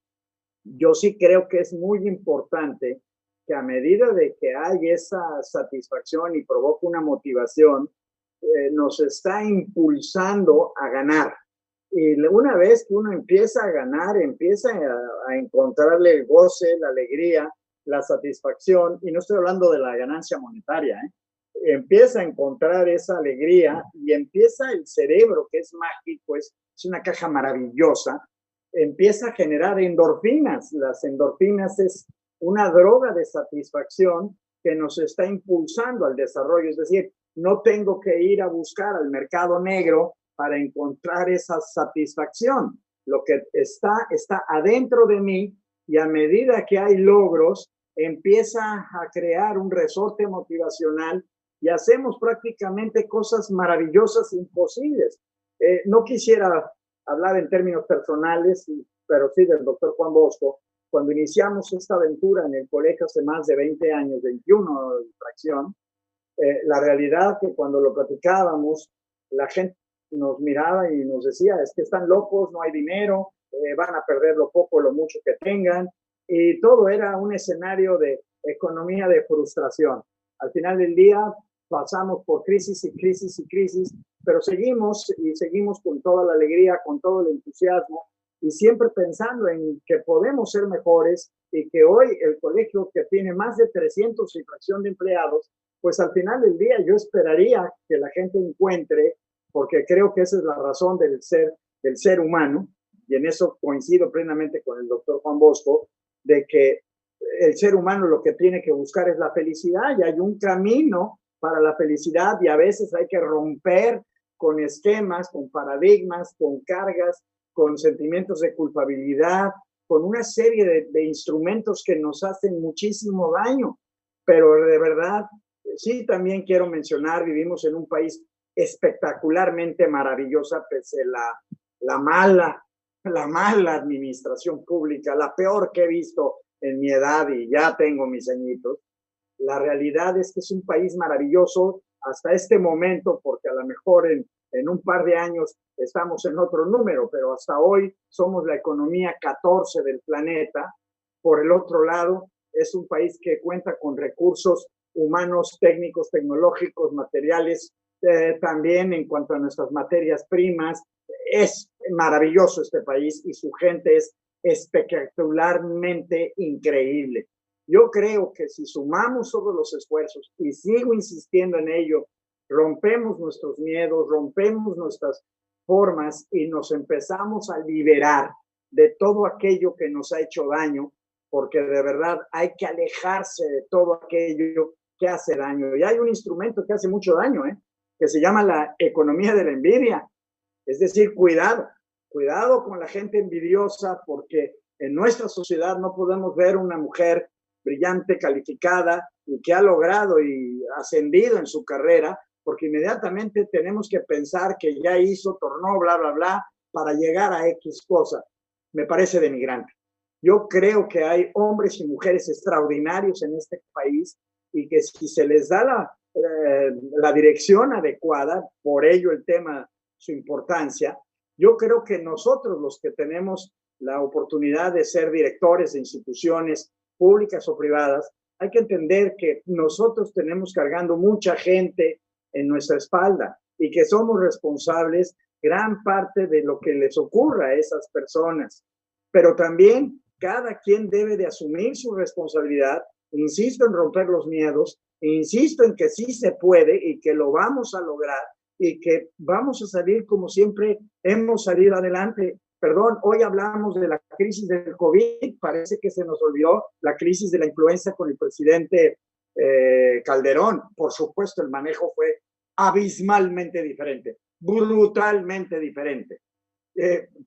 yo sí creo que es muy importante que a medida de que hay esa satisfacción y provoca una motivación, nos está impulsando a ganar. Y una vez que uno empieza a ganar, empieza a encontrarle el goce, la alegría, la satisfacción, y no estoy hablando de la ganancia monetaria, empieza a encontrar esa alegría y empieza el cerebro, que es mágico, es una caja maravillosa, empieza a generar endorfinas. Las endorfinas es una droga de satisfacción que nos está impulsando al desarrollo, es decir, no tengo que ir a buscar al mercado negro para encontrar esa satisfacción. Lo que está adentro de mí y a medida que hay logros, empieza a crear un resorte motivacional y hacemos prácticamente cosas maravillosas, imposibles. No quisiera hablar en términos personales, pero sí del doctor Juan Bosco. Cuando iniciamos esta aventura en el colegio hace más de 20 años, 21 de fracción, la realidad que cuando lo platicábamos, la gente nos miraba y nos decía, es que están locos, no hay dinero, van a perder lo poco, lo mucho que tengan, y todo era un escenario de economía de frustración. Al final del día pasamos por crisis y crisis y crisis, pero seguimos y seguimos con toda la alegría, con todo el entusiasmo, y siempre pensando en que podemos ser mejores y que hoy el colegio, que tiene más de 300 y fracción de empleados, pues al final del día yo esperaría que la gente encuentre, porque creo que esa es la razón del ser humano, y en eso coincido plenamente con el doctor Juan Bosco, de que el ser humano lo que tiene que buscar es la felicidad, y hay un camino para la felicidad, y a veces hay que romper con esquemas, con paradigmas, con cargas, con sentimientos de culpabilidad, con una serie de instrumentos que nos hacen muchísimo daño. Pero de verdad, sí, también quiero mencionar, vivimos en un país espectacularmente maravillosa, pese a la mala administración pública, la peor que he visto en mi edad, y ya tengo mis añitos. La realidad es que es un país maravilloso hasta este momento, porque a lo mejor en un par de años estamos en otro número, pero hasta hoy somos la economía 14 del planeta. Por el otro lado, es un país que cuenta con recursos humanos, técnicos, tecnológicos, materiales, también en cuanto a nuestras materias primas. Es maravilloso este país y su gente es espectacularmente increíble. Yo creo que si sumamos todos los esfuerzos, y sigo insistiendo en ello, rompemos nuestros miedos, rompemos nuestras formas y nos empezamos a liberar de todo aquello que nos ha hecho daño, porque de verdad hay que alejarse de todo aquello que hace daño. Y hay un instrumento que hace mucho daño, que se llama la economía de la envidia. Es decir, cuidado con la gente envidiosa, porque en nuestra sociedad no podemos ver una mujer brillante, calificada y que ha logrado y ascendido en su carrera, porque inmediatamente tenemos que pensar que ya hizo, tornó, bla, bla, bla, para llegar a X cosa. Me parece denigrante. Yo creo que hay hombres y mujeres extraordinarios en este país y que si se les da la dirección adecuada, por ello el tema, su importancia, yo creo que nosotros los que tenemos la oportunidad de ser directores de instituciones públicas o privadas, hay que entender que nosotros tenemos cargando mucha gente en nuestra espalda y que somos responsables gran parte de lo que les ocurra a esas personas. Pero también cada quien debe de asumir su responsabilidad. Insisto en romper los miedos, insisto en que sí se puede y que lo vamos a lograr y que vamos a salir como siempre hemos salido adelante. Perdón, hoy hablamos de la crisis del COVID, parece que se nos olvidó la crisis de la influenza con el presidente Calderón. Por supuesto, el manejo fue abismalmente diferente, brutalmente diferente.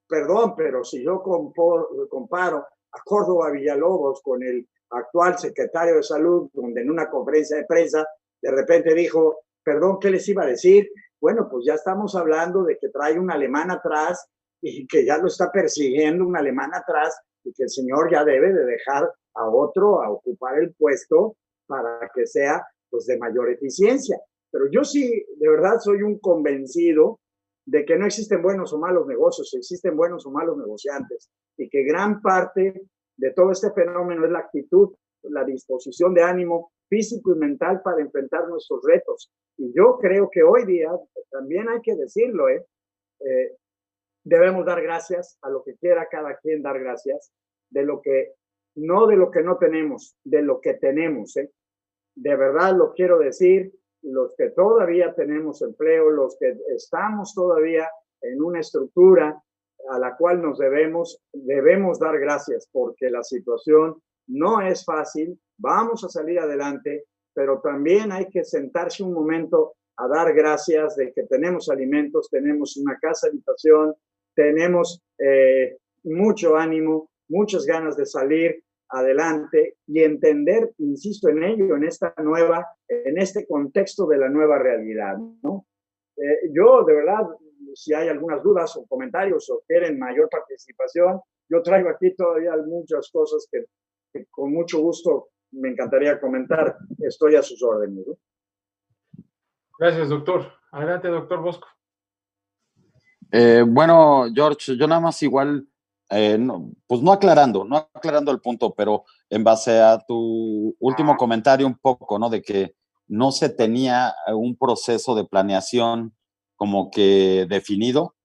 Perdón, pero si yo comparo a Córdoba Villalobos con el actual secretario de Salud, donde en una conferencia de prensa de repente dijo, perdón, ¿qué les iba a decir? Bueno, pues ya estamos hablando de que trae un alemán atrás y que ya lo está persiguiendo un alemán atrás y que el señor ya debe de dejar a otro a ocupar el puesto para que sea pues de mayor eficiencia. Pero yo sí, de verdad, soy un convencido de que no existen buenos o malos negocios, existen buenos o malos negociantes y que gran parte de todo este fenómeno es la actitud, la disposición de ánimo físico y mental para enfrentar nuestros retos. Y yo creo que hoy día, también hay que decirlo, debemos dar gracias a lo que quiera cada quien dar gracias, de lo que no tenemos, de lo que tenemos. De verdad lo quiero decir, los que todavía tenemos empleo, los que estamos todavía en una estructura a la cual nos debemos dar gracias, porque la situación no es fácil, vamos a salir adelante, pero también hay que sentarse un momento a dar gracias de que tenemos alimentos, tenemos una casa habitación, tenemos mucho ánimo, muchas ganas de salir adelante y entender, insisto en ello, en este contexto de la nueva realidad, ¿no? Yo, de verdad, si hay algunas dudas o comentarios o quieren mayor participación, yo traigo aquí todavía muchas cosas que con mucho gusto me encantaría comentar. Estoy a sus órdenes, ¿no? Gracias, doctor. Adelante, doctor Bosco. Bueno, George, yo nada más igual, pues no aclarando el punto, pero en base a tu último comentario un poco, ¿no? De que no se tenía un proceso de planeación como que definido,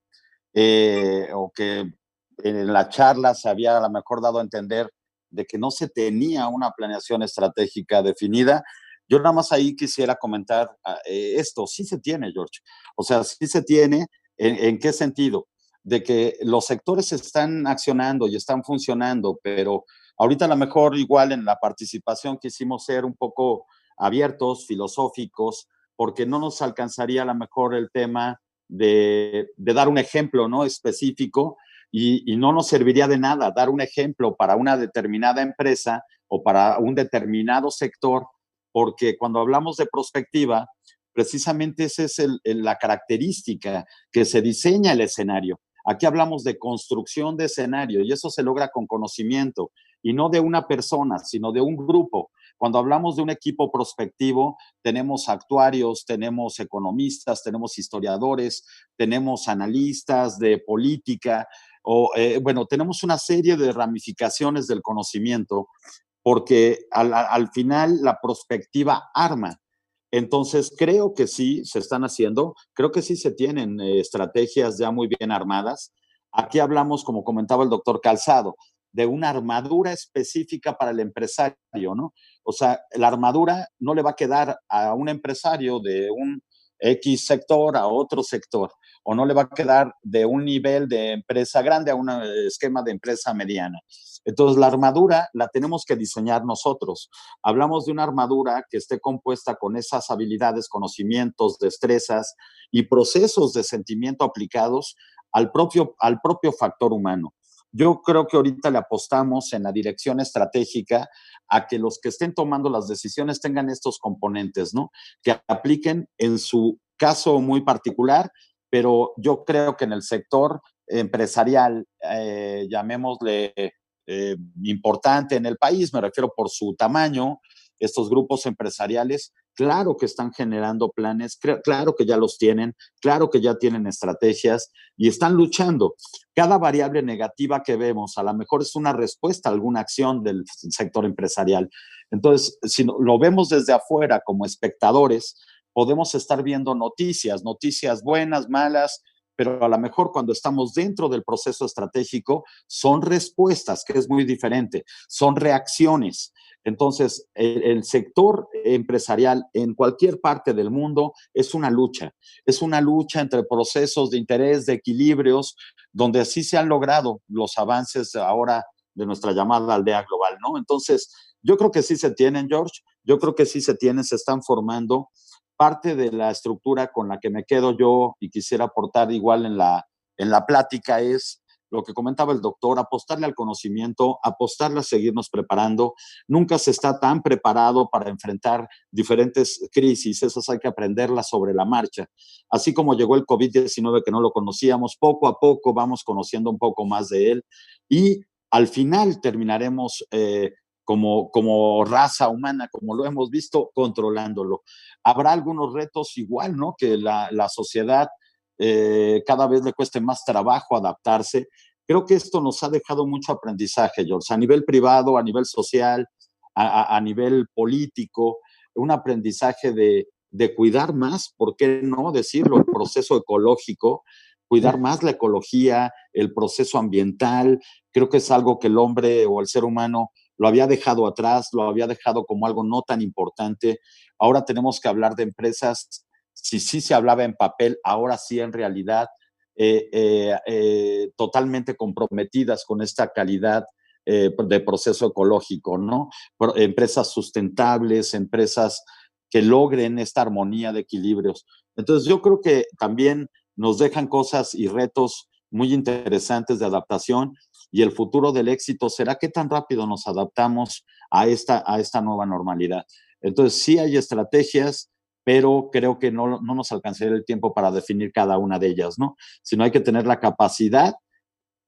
o que en la charla se había a lo mejor dado a entender de que no se tenía una planeación estratégica definida. Yo nada más ahí quisiera comentar esto, sí se tiene, George. O sea, sí se tiene. ¿En qué sentido? De que los sectores están accionando y están funcionando, pero ahorita a lo mejor igual en la participación quisimos ser un poco abiertos, filosóficos, porque no nos alcanzaría a lo mejor el tema de dar un ejemplo, ¿no? Específico, y no nos serviría de nada dar un ejemplo para una determinada empresa o para un determinado sector, porque cuando hablamos de prospectiva, precisamente esa es la característica que se diseña el escenario. Aquí hablamos de construcción de escenario y eso se logra con conocimiento y no de una persona, sino de un grupo. Cuando hablamos de un equipo prospectivo, tenemos actuarios, tenemos economistas, tenemos historiadores, tenemos analistas de política, bueno, tenemos una serie de ramificaciones del conocimiento porque al final la prospectiva arma. Entonces, creo que sí se están haciendo, creo que sí se tienen estrategias ya muy bien armadas. Aquí hablamos, como comentaba el doctor Calzado, de una armadura específica para el empresario, ¿no? O sea, la armadura no le va a quedar a un empresario de un X sector a otro sector, o no le va a quedar de un nivel de empresa grande a un esquema de empresa mediana. Entonces, la armadura la tenemos que diseñar nosotros. Hablamos de una armadura que esté compuesta con esas habilidades, conocimientos, destrezas y procesos de sentimiento aplicados al propio factor humano. Yo creo que ahorita le apostamos en la dirección estratégica a que los que estén tomando las decisiones tengan estos componentes, ¿no? Que apliquen en su caso muy particular, pero yo creo que en el sector empresarial, llamémosle importante en el país, me refiero por su tamaño, estos grupos empresariales, claro que están generando planes, claro que ya los tienen, claro que ya tienen estrategias y están luchando. Cada variable negativa que vemos a lo mejor es una respuesta a alguna acción del sector empresarial. Entonces, si lo vemos desde afuera como espectadores, podemos estar viendo noticias buenas, malas, pero a lo mejor cuando estamos dentro del proceso estratégico son respuestas, que es muy diferente, son reacciones. Entonces, el sector empresarial en cualquier parte del mundo es una lucha entre procesos de interés, de equilibrios, donde así se han logrado los avances ahora de nuestra llamada aldea global, ¿no? Entonces, yo creo que sí se tienen, George, yo creo que sí se tienen, se están formando. Parte de la estructura con la que me quedo yo y quisiera aportar igual en la plática es lo que comentaba el doctor, apostarle al conocimiento, apostarle a seguirnos preparando. Nunca se está tan preparado para enfrentar diferentes crisis, esas hay que aprenderlas sobre la marcha. Así como llegó el COVID-19 que no lo conocíamos, poco a poco vamos conociendo un poco más de él y al final terminaremos como raza humana, como lo hemos visto, controlándolo. Habrá algunos retos igual, ¿no? Que la sociedad cada vez le cueste más trabajo adaptarse. Creo que esto nos ha dejado mucho aprendizaje, George, a nivel privado, a nivel social, a nivel político, un aprendizaje de cuidar más, ¿por qué no decirlo? El proceso ecológico, cuidar más la ecología, el proceso ambiental. Creo que es algo que el hombre o el ser humano lo había dejado atrás, lo había dejado como algo no tan importante. Ahora tenemos que hablar de empresas, si sí se hablaba en papel, ahora sí en realidad, totalmente comprometidas con esta calidad de proceso ecológico, ¿no? Empresas sustentables, empresas que logren esta armonía de equilibrios. Entonces yo creo que también nos dejan cosas y retos muy interesantes de adaptación y el futuro del éxito será qué tan rápido nos adaptamos a esta nueva normalidad. Entonces sí hay estrategias, pero creo que no nos alcanzaría el tiempo para definir cada una de ellas, ¿no? Sino hay que tener la capacidad,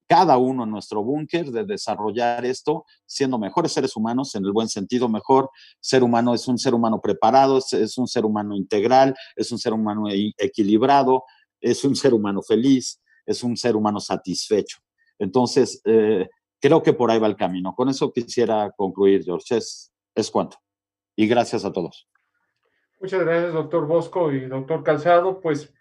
cada uno en nuestro búnker, de desarrollar esto, siendo mejores seres humanos, en el buen sentido, mejor ser humano es un ser humano preparado, es un ser humano integral, es un ser humano equilibrado, es un ser humano feliz, es un ser humano satisfecho. Entonces, creo que por ahí va el camino. Con eso quisiera concluir, George. Es cuanto. Y gracias a todos. Muchas gracias, doctor Bosco y doctor Calzado. Pues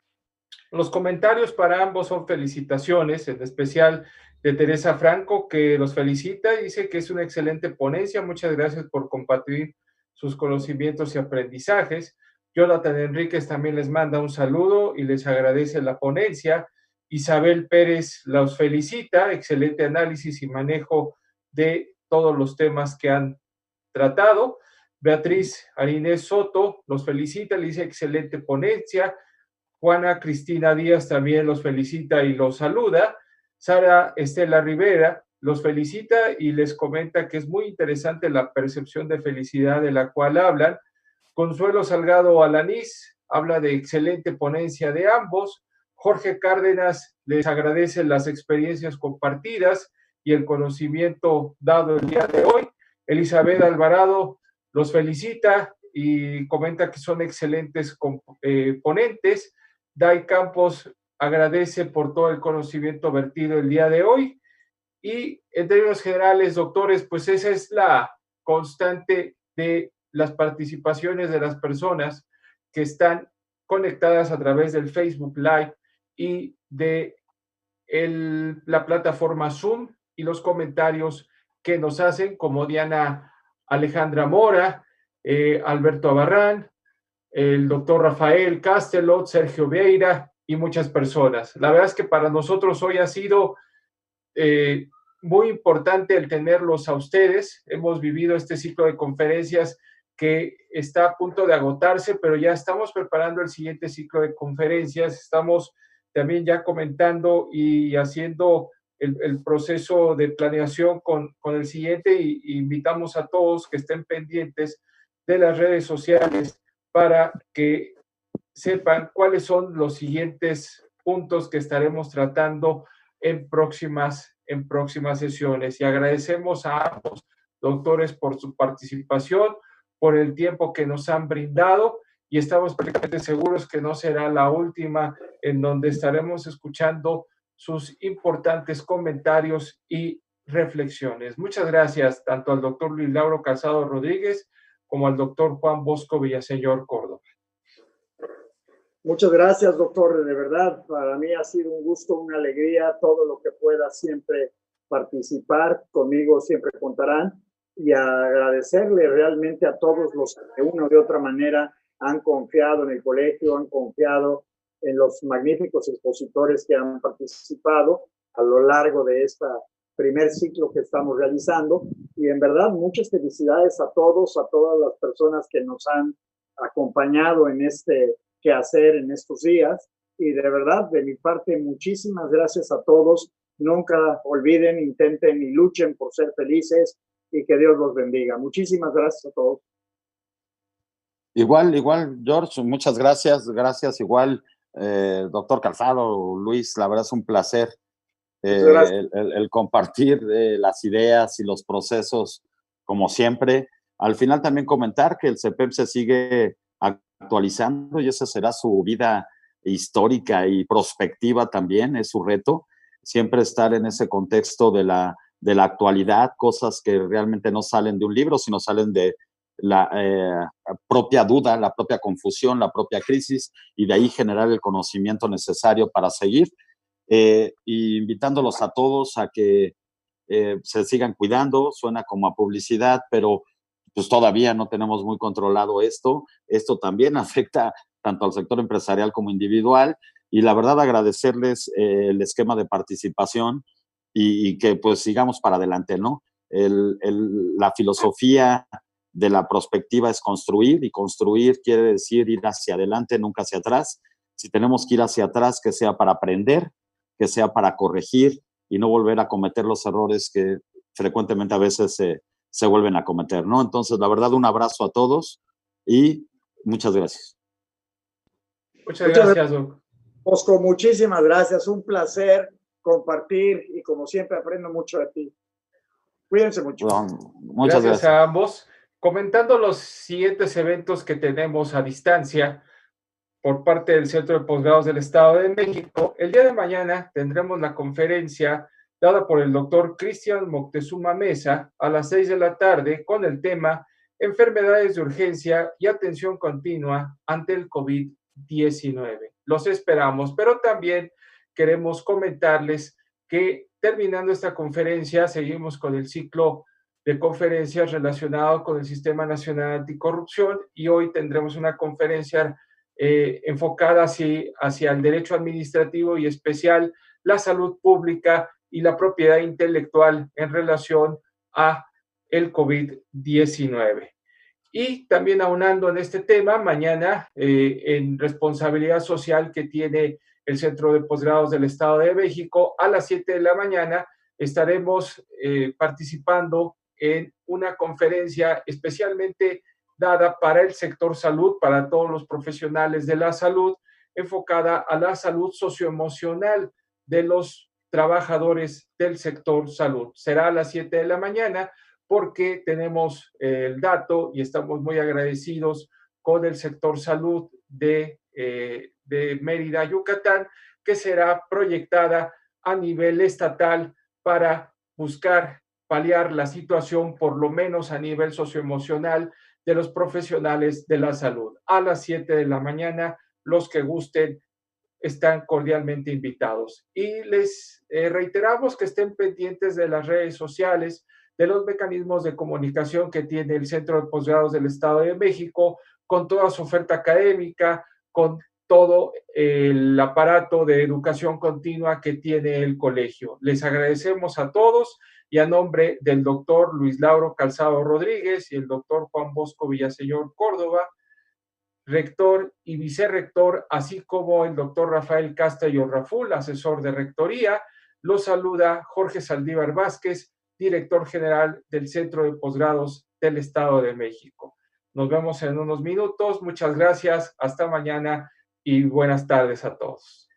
los comentarios para ambos son felicitaciones, en especial de Teresa Franco, que los felicita y dice que es una excelente ponencia. Muchas gracias por compartir sus conocimientos y aprendizajes. Jonathan Enríquez también les manda un saludo y les agradece la ponencia. Isabel Pérez los felicita, excelente análisis y manejo de todos los temas que han tratado. Beatriz Arinés Soto los felicita, le dice excelente ponencia. Juana Cristina Díaz también los felicita y los saluda. Sara Estela Rivera los felicita y les comenta que es muy interesante la percepción de felicidad de la cual hablan. Consuelo Salgado Alanís habla de excelente ponencia de ambos. Jorge Cárdenas les agradece las experiencias compartidas y el conocimiento dado el día de hoy. Elizabeth Alvarado los felicita y comenta que son excelentes ponentes. Dai Campos agradece por todo el conocimiento vertido el día de hoy y en términos generales, doctores, pues esa es la constante de las participaciones de las personas que están conectadas a través del Facebook Live y de la plataforma Zoom y los comentarios que nos hacen, como Diana Alejandra Mora, Alberto Abarrán, el doctor Rafael Castelot, Sergio Vieira y muchas personas. La verdad es que para nosotros hoy ha sido muy importante el tenerlos a ustedes. Hemos vivido este ciclo de conferencias que está a punto de agotarse, pero ya estamos preparando el siguiente ciclo de conferencias. Estamos también ya comentando y haciendo el proceso de planeación con el siguiente y invitamos a todos que estén pendientes de las redes sociales para que sepan cuáles son los siguientes puntos que estaremos tratando en próximas sesiones. Y agradecemos a ambos doctores por su participación, por el tiempo que nos han brindado y estamos perfectamente seguros que no será la última en donde estaremos escuchando sus importantes comentarios y reflexiones. Muchas gracias tanto al doctor Luis Lauro Calzado Rodríguez como al doctor Juan Bosco Villaseñor Córdoba. Muchas gracias, doctor. De verdad, para mí ha sido un gusto, una alegría, todo lo que pueda siempre participar. Conmigo siempre contarán. Y agradecerle realmente a todos los que de una u de otra manera han confiado en el colegio, han confiado en los magníficos expositores que han participado a lo largo de este primer ciclo que estamos realizando. Y en verdad, muchas felicidades a todos, a todas las personas que nos han acompañado en este quehacer en estos días. Y de verdad, de mi parte, muchísimas gracias a todos. Nunca olviden, intenten y luchen por ser felices y que Dios los bendiga. Muchísimas gracias a todos. Igual, George, muchas gracias. Gracias, igual, doctor Calzado, Luis, la verdad es un placer el compartir las ideas y los procesos, como siempre. Al final también comentar que el CEPEM se sigue actualizando y esa será su vida histórica y prospectiva también, es su reto, siempre estar en ese contexto de la actualidad, cosas que realmente no salen de un libro, sino salen de la propia duda, la propia confusión, la propia crisis, y de ahí generar el conocimiento necesario para seguir. Y invitándolos a todos a que se sigan cuidando, suena como a publicidad, pero pues todavía no tenemos muy controlado esto. Esto también afecta tanto al sector empresarial como individual, y la verdad agradecerles el esquema de participación y que pues sigamos para adelante, ¿no? La filosofía de la prospectiva es construir, y construir quiere decir ir hacia adelante, nunca hacia atrás. Si tenemos que ir hacia atrás, que sea para aprender, que sea para corregir y no volver a cometer los errores que frecuentemente a veces se vuelven a cometer, ¿no? Entonces, la verdad, un abrazo a todos y muchas gracias. Muchas gracias, Doc. Bosco, muchísimas gracias. Un placer compartir y como siempre aprendo mucho de ti. Cuídense mucho. Muchas gracias a ambos. Comentando los siguientes eventos que tenemos a distancia por parte del Centro de Posgrados del Estado de México, el día de mañana tendremos la conferencia dada por el doctor Cristian Moctezuma Mesa a las 6 de la tarde con el tema Enfermedades de urgencia y atención continua ante el COVID-19. Los esperamos, pero también queremos comentarles que terminando esta conferencia seguimos con el ciclo de conferencias relacionado con el Sistema Nacional Anticorrupción, y hoy tendremos una conferencia enfocada hacia el derecho administrativo y especial la salud pública y la propiedad intelectual en relación a el COVID-19. Y también aunando en este tema, mañana en responsabilidad social que tiene el Centro de Posgrados del Estado de México, a las 7 de la mañana estaremos participando en una conferencia especialmente dada para el sector salud, para todos los profesionales de la salud, enfocada a la salud socioemocional de los trabajadores del sector salud. Será a las 7 de la mañana porque tenemos el dato y estamos muy agradecidos con el sector salud de Mérida, Yucatán, que será proyectada a nivel estatal para buscar paliar la situación, por lo menos a nivel socioemocional, de los profesionales de la salud. A las 7 de la mañana, los que gusten están cordialmente invitados. Y les reiteramos que estén pendientes de las redes sociales, de los mecanismos de comunicación que tiene el Centro de Posgrados del Estado de México, con toda su oferta académica, con todo el aparato de educación continua que tiene el colegio. Les agradecemos a todos y a nombre del doctor Luis Lauro Calzado Rodríguez y el doctor Juan Bosco Villaseñor Córdoba, rector y vicerrector, así como el doctor Rafael Castello Raful, asesor de rectoría, los saluda Jorge Saldívar Vázquez, director general del Centro de Posgrados del Estado de México. Nos vemos en unos minutos. Muchas gracias. Hasta mañana y buenas tardes a todos.